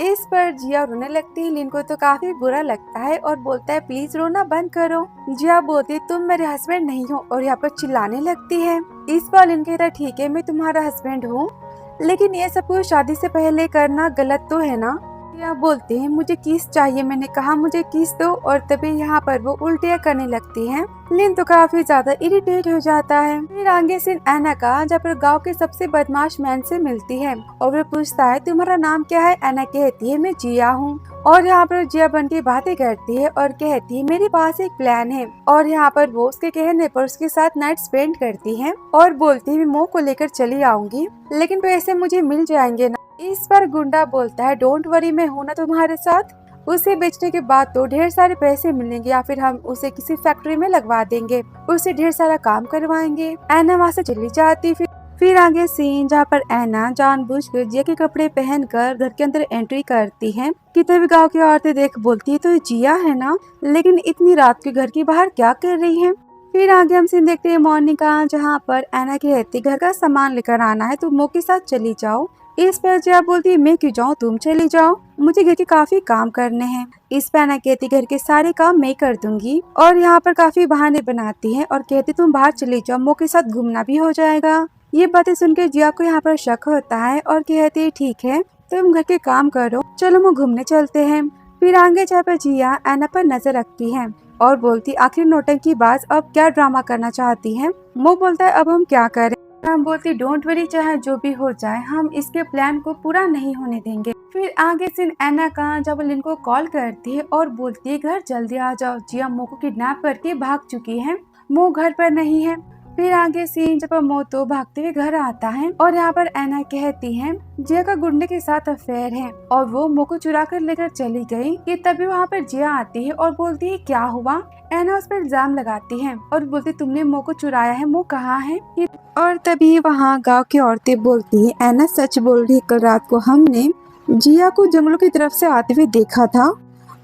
B: इस पर जिया रोने लगती है। लिन को तो काफी बुरा लगता है और बोलता है प्लीज रोना बंद करो। जिया बोलती तुम मेरे हस्बैंड नहीं हो और यहाँ पर चिल्लाने लगती है। इस पर लिन कहता है ठीक है मैं तुम्हारा हस्बैंड हूँ, लेकिन ये सब कुछ शादी से पहले करना गलत तो है ना। जिया बोलती है मुझे किस चाहिए, मैंने कहा मुझे किस दो। और तभी यहाँ पर वो उल्टियाँ करने लगती है। लिन तो काफी ज्यादा इरिटेट हो जाता है। फिर आगे से एना का जब गांव के सबसे बदमाश मैन से मिलती है और वो पूछता है तुम्हारा नाम क्या है? एना कहती है मैं जिया हूँ। और यहाँ पर जिया बन की बातें करती है और कहती है मेरे पास एक प्लान है। और यहाँ पर वो उसके कहने पर उसके साथ नाइट स्पेंड करती है और बोलती है मो को लेकर चली आऊंगी, लेकिन पैसे मुझे मिल जाएंगे ना। इस पर गुंडा बोलता है डोंट वरी मैं हूं ना तुम्हारे साथ। उसे बेचने के बाद तो ढेर सारे पैसे मिलेंगे या फिर हम उसे किसी फैक्ट्री में लगवा देंगे, उससे ढेर सारा काम करवाएंगे। एना वहाँ से चली जाती। फिर आगे सीन जहाँ पर एना जानबूझकर जिया के कपड़े पहनकर घर के अंदर एंट्री करती है कि तभी गाँव की औरतें देख बोलती है तो ये जिया है ना, लेकिन इतनी रात के घर के बाहर क्या कर रही है। फिर आगे हम सीन देखते हैं मॉर्निंग का जहाँ पर एना कहती घर का सामान लेकर आना है तो मो के साथ चली जाओ। इस पर जिया बोलती है मैं क्यों जाऊँ, तुम चली जाओ, मुझे घर के काफी काम करने हैं। इस पर एना कहती घर के सारे काम मैं कर दूंगी और यहाँ पर काफी बहाने बनाती है और कहती तुम बाहर चली जाओ, मो के साथ घूमना भी हो जाएगा। ये बातें सुनकर जिया को यहाँ पर शक होता है और कहती है ठीक है तुम घर के काम करो, चलो हम घूमने चलते हैं। फिर आगे जहाँ पर जिया एना पर नजर रखती है और बोलती आखिर नौटंकी बाज अब क्या ड्रामा करना चाहती है। मो बोलता है अब हम क्या करें। हम बोलती डोंट वरी चाहे जो भी हो जाए हम इसके प्लान को पूरा नहीं होने देंगे। फिर आगे सीन एना का जब लिन को कॉल करती है और बोलती है घर जल्दी आ जाओ, जिया मो को किडनैप करके भाग चुकी है, मो घर पर नहीं है। फिर आगे सीन जब मो तो भागते हुए घर आता है और यहाँ पर एना कहती है जिया का गुंडे के साथ अफेयर है और वो मो को चुरा कर लेकर चली गई। कि तभी वहाँ पर जिया आती है और बोलती है क्या हुआ। एना उस पर इल्जाम लगाती है और बोलती तुमने मो को चुराया है, मो कहाँ है। और तभी वहाँ गांव की औरतें बोलती है एना सच बोल रही, कल रात को हमने जिया को जंगलों की तरफ से आते हुए देखा था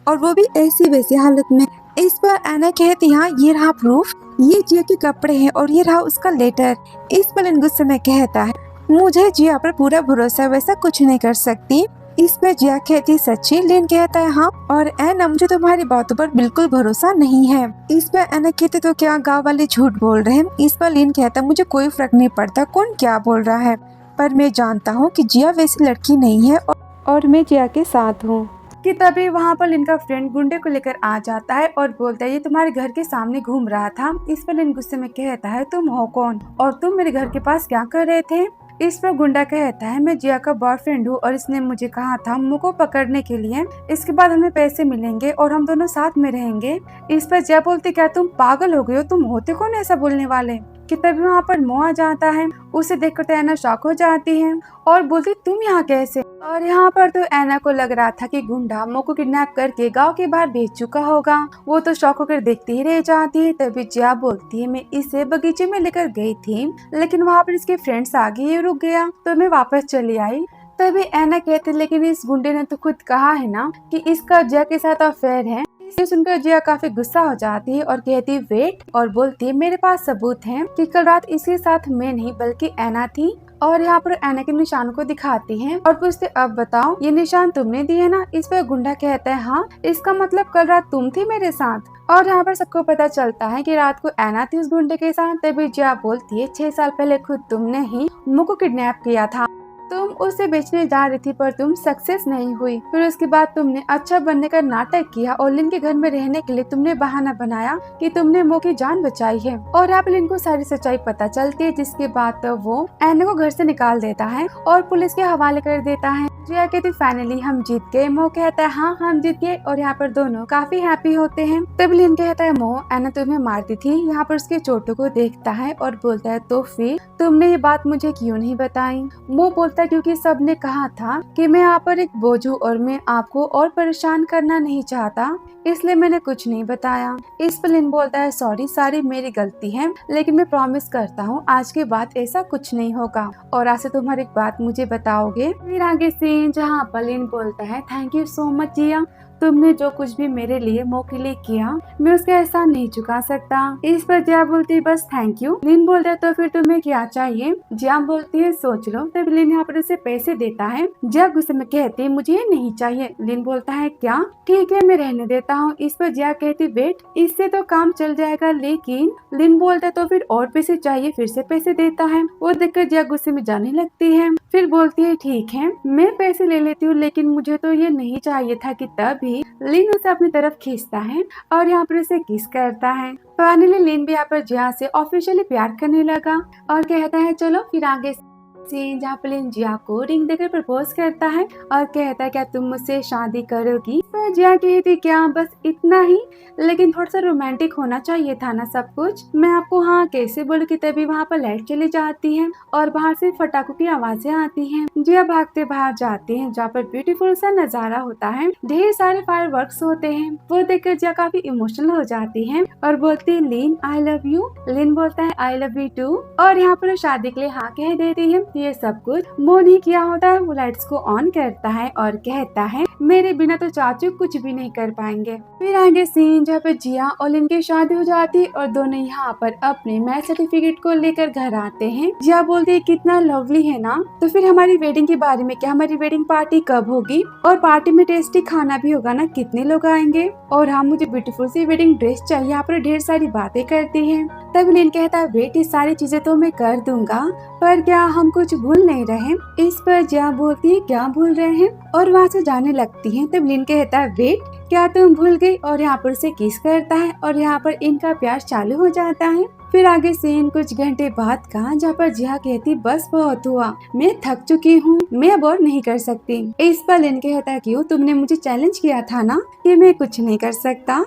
B: और वो भी ऐसी वैसी हालत में। इस पर एना कहती हाँ ये रहा प्रूफ, ये जिया के कपड़े हैं और ये रहा उसका लेटर। इस पर लिन गुस्से में कहता है मुझे जिया पर पूरा भरोसा है, वैसा कुछ नहीं कर सकती। इस पर जिया कहती सच्ची। लिन कहता है हाँ, और एना मुझे तुम्हारी बातों पर बिल्कुल भरोसा नहीं है। इस पर एना कहते तो क्या गाँव वाले झूठ बोल रहे हैं। इस पर लिन कहता मुझे कोई फर्क नहीं पड़ता कौन क्या बोल रहा है, पर मैं जानता हूँ कि जिया वैसी लड़की नहीं है और मैं जिया के साथ हूँ। कि तभी वहाँ पर लिन का फ्रेंड गुंडे को लेकर आ जाता है और बोलता है ये तुम्हारे घर के सामने घूम रहा था। इस पर लिन गुस्से में कहता है तुम हो कौन और तुम मेरे घर के पास क्या कर रहे थे। इस पर गुंडा कहता है मैं जिया का बॉयफ्रेंड हूँ और इसने मुझे कहा था मुझ को पकड़ने के लिए, इसके बाद हमें पैसे मिलेंगे और हम दोनों साथ में रहेंगे। इस पर जिया बोलती क्या तुम पागल हो गए हो, तुम होते कौन ऐसा बोलने वाले। कि तभी वहाँ पर मो आ जाता है। उसे देखकर तो ऐना शॉक हो जाती है और बोलती तुम यहाँ कैसे। और यहाँ पर तो ऐना को लग रहा था कि गुंडा मो को किडनैप करके गांव के बाहर भेज चुका होगा। वो तो शॉक होकर देखती ही रह जाती है। तभी जिया बोलती है मैं इसे बगीचे में लेकर गई थी लेकिन वहाँ पर इसके फ्रेंड्स आगे ही रुक गया तो मैं वापस चली आई। तभी ऐना कहती लेकिन इस गुंडे ने तो खुद कहा है ना कि इसका जिया के साथ अफेयर है। इसे सुनकर जिया काफी गुस्सा हो जाती है और कहती है वेट और बोलती है मेरे पास सबूत है कि कल रात इसके साथ मैं नहीं बल्कि ऐना थी। और यहाँ पर ऐना के निशान को दिखाती हैं और पूछते अब बताओ ये निशान तुमने दिए ना। इस पर गुंडा कहता है हाँ, इसका मतलब कल रात तुम थी मेरे साथ। और यहाँ पर सबको पता चलता है कि रात को ऐना थी उस गुंडे के साथ। तभी जिया बोलती है 6 साल पहले खुद तुमने ही मुझ को किडनैप किया था, तुम उसे बेचने जा रही थी पर तुम सक्सेस नहीं हुई। फिर उसके बाद तुमने अच्छा बनने का नाटक किया और लिन के घर में रहने के लिए तुमने बहाना बनाया कि तुमने मो की जान बचाई है। और अब लिन को सारी सच्चाई पता चलती है जिसके बाद तो वो ऐना को घर से निकाल देता है और पुलिस के हवाले कर देता है। जिया कहती फाइनली हम जीत गए। मो कहता है हाँ हम जीत गए और यहाँ पर दोनों काफी हैप्पी होते हैं। तब लिन कहता है मो ऐना तुम्हें मारती थी। यहाँ पर उसके चोटों को देखता है और बोलता है तो फिर तुमने ये बात मुझे क्यों नहीं बताई। मो बोलता है क्योंकि सबने कहा था कि मैं यहाँ पर एक बोझ हूँ और मैं आपको और परेशान करना नहीं चाहता, इसलिए मैंने कुछ नहीं बताया। इस पर लिन बोलता है सॉरी सारी मेरी गलती है लेकिन मैं प्रॉमिस करता हूँ आज के बाद ऐसा कुछ नहीं होगा और आज से तुम हर एक बात मुझे बताओगे। फिर आगे सीन जहाँ पर लिन बोलता है थैंक यू सो मच जिया, तुमने जो कुछ भी मेरे लिए मो के लिए किया मैं उसका एहसान नहीं चुका सकता। इस पर जिया बोलती है बस थैंक यू। लिन बोलता है तो फिर तुम्हें क्या चाहिए। जिया बोलती है सोच लो। तब लिन यहाँ पर उसे पैसे देता है। जिया गुस्से में कहती है मुझे ये नहीं चाहिए। लिन बोलता है क्या, ठीक है मैं रहने देता हूँ। इस पर जिया कहती वेट इससे तो काम चल जाएगा लेकिन। लिन बोलता है तो फिर और पैसे चाहिए। फिर से पैसे देता है। वो देखकर जिया गुस्से में जाने लगती है। फिर बोलती है ठीक है मैं पैसे ले लेती हूँ लेकिन मुझे तो ये नहीं चाहिए था। कि तभी लिन उसे अपनी तरफ खींचता है और यहाँ पर उसे किस करता है। फाइनली लिन भी यहाँ पर जिया से ऑफिशियली प्यार करने लगा और कहता है चलो फिर आगे सीन जहाँ पर लिन जिया को रिंग देकर प्रपोज करता है और कहता है क्या तुम मुझसे शादी करोगी। पर जिया कहती क्या बस इतना ही, लेकिन थोड़ा सा रोमांटिक होना चाहिए था ना सब कुछ। मैं आपको हाँ कैसे बोलूं। कि तभी वहाँ पर लाइट चली जाती है और बाहर से पटाखों की आवाजें आती हैं। जिया भागते बाहर जाते हैं जहाँ पर ब्यूटीफुल सा नजारा होता है, ढेर सारे फायरवर्क्स होते हैं। वो देखकर जिया काफी इमोशनल हो जाती है और बोलती है लिन आई लव यू। लिन बोलता है आई लव यू टू और यहाँ पर शादी के लिए हाँ कह देती है। ये सब कुछ मो नहीं किया होता है। वो लाइट्स को ऑन करता है और कहता है मेरे बिना तो चाचू कुछ भी नहीं कर पाएंगे। फिर आगे सीन जहाँ पे जिया और लिन की शादी हो जाती है और दोनों यहाँ पर अपने मैरिज सर्टिफिकेट को लेकर घर आते हैं। जिया बोलती है कितना लवली है ना। तो फिर हमारी वेडिंग के बारे में क्या, हमारी वेडिंग पार्टी कब होगी और पार्टी में टेस्टी खाना भी होगा ना, कितने लोग आएंगे और हाँ मुझे ब्यूटीफुल सी वेडिंग ड्रेस चाहिए। यहाँ पर ढेर सारी बातें करती है। तब लिन कहता है वेट ये सारी चीजें तो मैं कर दूंगा पर क्या हम कुछ भूल नहीं रहे। इस पर जिया बोलती है क्या भूल रहे हैं और वहाँ से जाने लगती है। तब लिन कहता है वेट क्या तुम भूल गई और यहाँ पर उसे किस करता है और यहाँ पर इनका प्यार चालू हो जाता है। फिर आगे सीन कुछ घंटे बाद का जहाँ पर जिया कहती बस बहुत हुआ, मैं थक चुकी हूँ, मैं अब और नहीं कर सकती। इस पर लिन कहता है क्यों, तुमने मुझे चैलेंज किया था ना कि मैं कुछ नहीं कर सकता।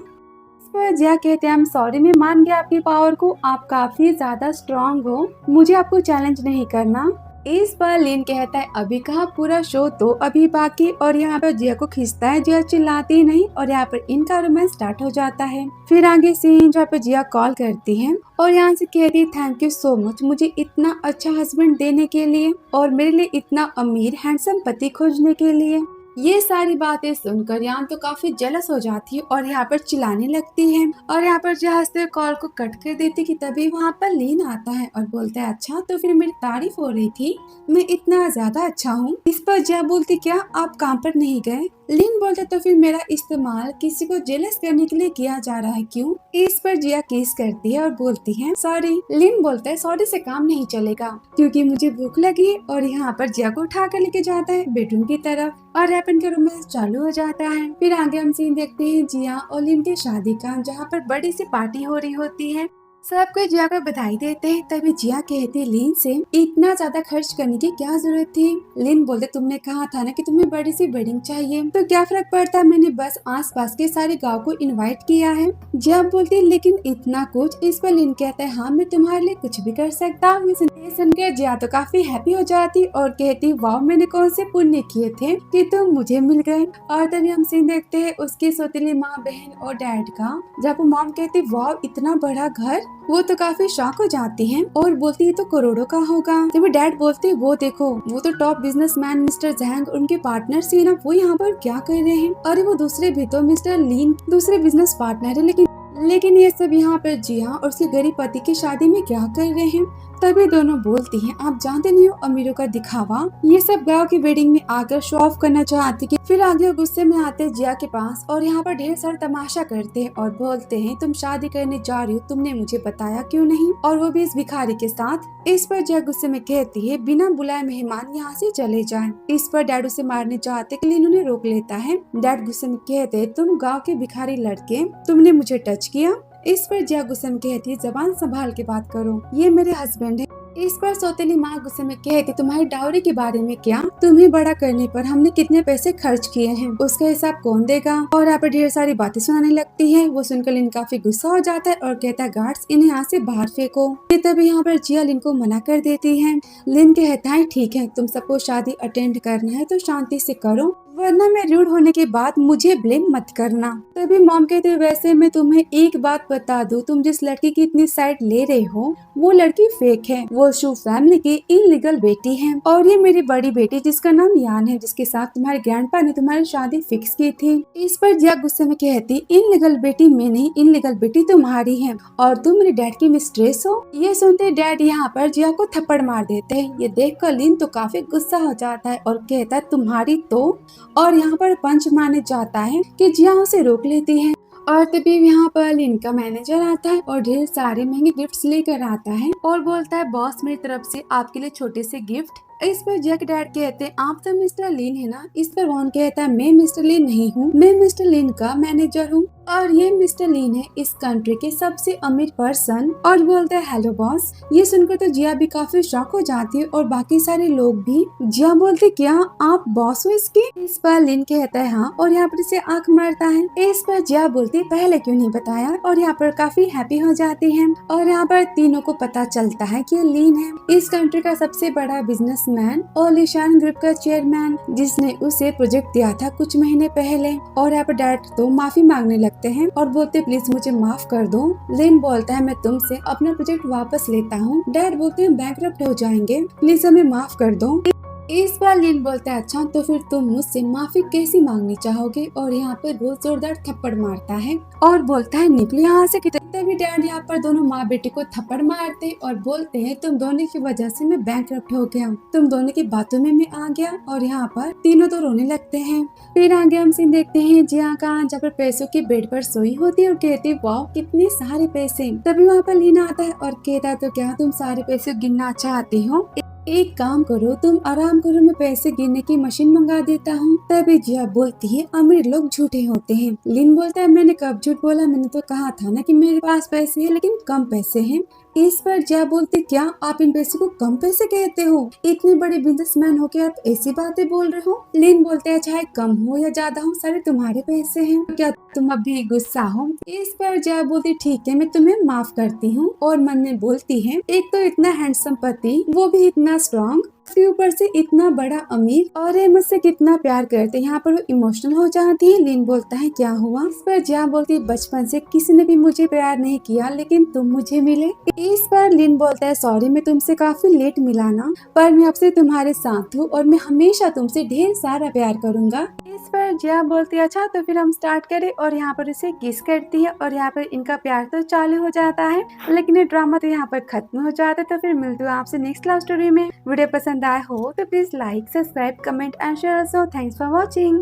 B: पर जिया कहते हैं सॉरी मैं मान गया आपकी पावर को, आप काफी ज्यादा स्ट्रांग हो, मुझे आपको चैलेंज नहीं करना। इस पर लिन कहता है अभी कहा पूरा शो तो अभी बाकी और यहाँ पर जिया को खींचता है। जिया चिल्लाती नहीं और यहाँ पर इनका रोमांस स्टार्ट हो जाता है। फिर आगे सीन जहाँ पर जिया कॉल करती है और यहाँ से कहती है थैंक यू सो मच मुझे इतना अच्छा हस्बैंड देने के लिए और मेरे लिए इतना अमीर हैंडसम पति खोजने के लिए। ये सारी बातें सुनकर यान तो काफी जेलस हो जाती है और यहाँ पर चिल्लाने लगती है और यहाँ पर जिया हंसते कॉल को कट कर देती कि तभी वहाँ पर लिन आता है और बोलता है अच्छा तो फिर मेरी तारीफ हो रही थी, मैं इतना ज्यादा अच्छा हूँ। इस पर जिया बोलती क्या आप काम पर नहीं गए। लिन बोलते तो फिर मेरा इस्तेमाल किसी को जेलस करने के लिए किया जा रहा है क्यों? इस पर जिया किस करती है और बोलती है सॉरी। लिन बोलता है सॉरी से काम नहीं चलेगा क्योंकि मुझे भूख लगी है, और यहाँ पर जिया को उठा कर लेके जाता है बेडरूम की तरफ और रैपन के रोमांस चालू हो जाता है। फिर आगे हम सीन देखते हैं जिया और लिन की शादी का, जहाँ पर बड़ी सी पार्टी हो रही होती है। सबको जिया को बधाई देते हैं। तभी जिया कहती है लिन से इतना ज्यादा खर्च करने की क्या जरूरत थी? लिन बोलते तुमने कहा था ना कि तुम्हें बड़ी सी वेडिंग चाहिए, तो क्या फर्क पड़ता, मैंने बस आसपास के सारे गांव को इनवाइट किया है। जिया बोलती है लेकिन इतना कुछ? इस पर लिन कहता है हाँ मैं तुम्हारे लिए कुछ भी कर सकता हूँ। ये सुनकर जिया तो काफी हैप्पी हो जाती और कहती वाह मैंने कौन से पुण्य किए थे कि तुम मुझे मिल गए। और तभी हम सीन देखते हैं उसकी सौतेली माँ, बहन और डैड का, जब मॉम कहती वाह इतना बड़ा घर, वो तो काफी शॉक हो जाती है और बोलती है तो करोड़ों का होगा। जब डैड बोलते हैं वो देखो वो तो टॉप बिजनेसमैन मिस्टर जैंग उनके पार्टनर से ना, वो यहाँ पर क्या कर रहे हैं? अरे वो दूसरे भी तो मिस्टर लीन दूसरे बिजनेस पार्टनर है, लेकिन ये सब यहाँ पर जिया और उसके गरीब पति की शादी में क्या कर रहे हैं? तभी दोनों बोलती हैं आप जानते नहीं हो अमीरों का दिखावा, ये सब गांव की वेडिंग में आकर शो ऑफ करना चाहती है। फिर आगे गुस्से में आते जिया के पास और यहाँ पर ढेर सारा तमाशा करते हैं और बोलते हैं तुम शादी करने जा रही हो, तुमने मुझे बताया क्यों नहीं, और वो भी इस भिखारी के साथ। इस पर जिया गुस्से में कहती है बिना बुलाए मेहमान यहाँ से चले जाएं। इस पर डैड उसे मारने चाहते कि उन्हें रोक लेता है। डैड गुस्से में कहते तुम गाँव के भिखारी लड़के, तुमने मुझे टच किया। इस पर जिया गुस्से में कहती जबान संभाल के बात करो, ये मेरे हस्बैंड है। इस पर सौतेली माँ गुस्से में कहती तुम्हारी डाउरी के बारे में क्या, तुम्हें बड़ा करने पर हमने कितने पैसे खर्च किए हैं, उसका हिसाब कौन देगा? और यहाँ पर ढेर सारी बातें सुनाने लगती है। वो सुनकर लिन काफी गुस्सा हो जाता है और कहता है गार्ड्स इन्हें यहाँ से बाहर फेंको। तभी यहाँ पर जिया लिन को मना कर देती है। लिन कहता है ठीक है तुम सबको शादी अटेंड करना है तो शांति से करो, वरना मैं रूड होने के बाद मुझे ब्लेम मत करना। तभी मॉम कहते वैसे मैं तुम्हें एक बात बता दूं, तुम जिस लड़की की इतनी साइड ले रहे हो वो लड़की फेक है, वो शू फैमिली की इनलीगल बेटी है, और ये मेरी बड़ी बेटी जिसका नाम यान है, जिसके साथ तुम्हारे ग्रैंडपा ने तुम्हारी शादी फिक्स की थी। इस पर जिया गुस्से में कहती इनलीगल बेटी मैं नहीं, इनलीगल बेटी तुम्हारी है और तुम मेरे डैड की मिस्ट्रेस हो। ये सुनते डैड यहाँ पर जिया को थप्पड़ मार देते हैं। ये देख कर लिन तो काफी गुस्सा हो जाता है और कहता है तुम्हारी तो, और यहाँ पर पंच माने जाता है कि जिया उसे रोक लेती है। और तभी यहाँ पर लिन का मैनेजर आता है और ढेर सारे महंगे गिफ्ट्स लेकर आता है और बोलता है बॉस मेरी तरफ से आपके लिए छोटे से गिफ्ट। इस पर जैक डैड कहते हैं आप तो मिस्टर लिन है ना? इस पर वॉन कहता है मैं मिस्टर लिन नहीं हूँ, मैं मिस्टर लिन का मैनेजर हूँ और ये मिस्टर लिन है इस कंट्री के सबसे अमीर पर्सन। और बोलते हैं हेलो बॉस। ये सुनकर तो जिया भी काफी शॉक हो जाती है और बाकी सारे लोग भी। जिया बोलते क्या आप बॉस हो इसके? इस पर लिन कहता है हाँ, और यहाँ पर इसे आंख मारता है। इस पर जिया बोलती पहले क्यों नहीं बताया, और यहाँ पर काफी हैप्पी हो जाती है। और यहाँ पर तीनों को पता चलता है कि लिन है इस कंट्री का सबसे बड़ा बिजनेसमैन और लिशान ग्रुप का चेयरमैन, जिसने उसे प्रोजेक्ट दिया था कुछ महीने पहले। और यहाँ पर डैड तो माफी मांगने लगते हैं और बोलते प्लीज मुझे माफ कर दो। लिन बोलता है मैं तुमसे अपना प्रोजेक्ट वापस लेता हूँ। डैड बोलते हैं बैंकरप्ट हो जाएंगे, प्लीज हमें माफ कर दो। इस बार लिन बोलता है अच्छा तो फिर तुम मुझसे माफी कैसी मांगनी चाहोगे, और यहाँ पर बहुत जोरदार थप्पड़ मारता है और बोलता है निकले यहाँ से। तभी डैड यहाँ पर दोनों माँ बेटी को थप्पड़ मारते और बोलते हैं तुम दोनों की वजह से मैं बैंकरप्ट हो गया, तुम दोनों की बातों में मैं आ गया। और यहाँ पर तीनों तो रोने लगते हैं। फिर आगे हम सीन देखते हैं जिया का, जहाँ पर पैसों की बेड पर सोई होती है और कहती वाह कितने सारे पैसे। तभी वहाँ पर लिन आता है और कहता तो क्या तुम सारे पैसे गिनना चाहती हो? एक काम करो तुम आराम करो, मैं पैसे गिनने की मशीन मंगा देता हूँ। तभी जिया बोलती है अमीर लोग झूठे होते हैं। लिन बोलता है मैंने कब झूठ बोला, मैंने तो कहा था ना कि मेरे पास पैसे हैं लेकिन कम पैसे हैं। इस पर जिया बोलती क्या आप इन पैसे को कम पैसे कहते हो? इतने बड़े बिजनेसमैन हो के आप ऐसी बातें बोल रहे हो? लिन बोलते हैं चाहे कम हो या ज्यादा हो सारे तुम्हारे पैसे हैं, क्या तुम अभी गुस्सा हो? इस पर जिया बोलती ठीक है मैं तुम्हें माफ करती हूँ, और मन में बोलती है एक तो इतना हैंडसम पति, वो भी इतना स्ट्रॉन्ग, उसके ऊपर से इतना बड़ा अमीर, और ये मुझसे कितना प्यार करते हैं। यहाँ पर वो इमोशनल हो जाती है। लिन बोलता है क्या हुआ? इस पर जिया बोलती बचपन से किसी ने भी मुझे प्यार नहीं किया लेकिन तुम मुझे मिले। इस पर लिन बोलता है सॉरी मैं तुमसे काफी लेट मिला ना, पर मैं अब से तुम्हारे साथ हूँ और मैं हमेशा तुमसे ढेर सारा प्यार करूंगा। इस पर जिया बोलती है अच्छा तो फिर हम स्टार्ट करें, और यहाँ पर इसे किस करती है और यहाँ पर इनका प्यार तो चालू हो जाता है, लेकिन ये ड्रामा तो यहाँ पर खत्म हो जाता है। तो फिर मिलती हूँ आपसे नेक्स्ट लव स्टोरी में। वीडियो पसंद आए हो तो please like subscribe comment and share. So thanks for watching.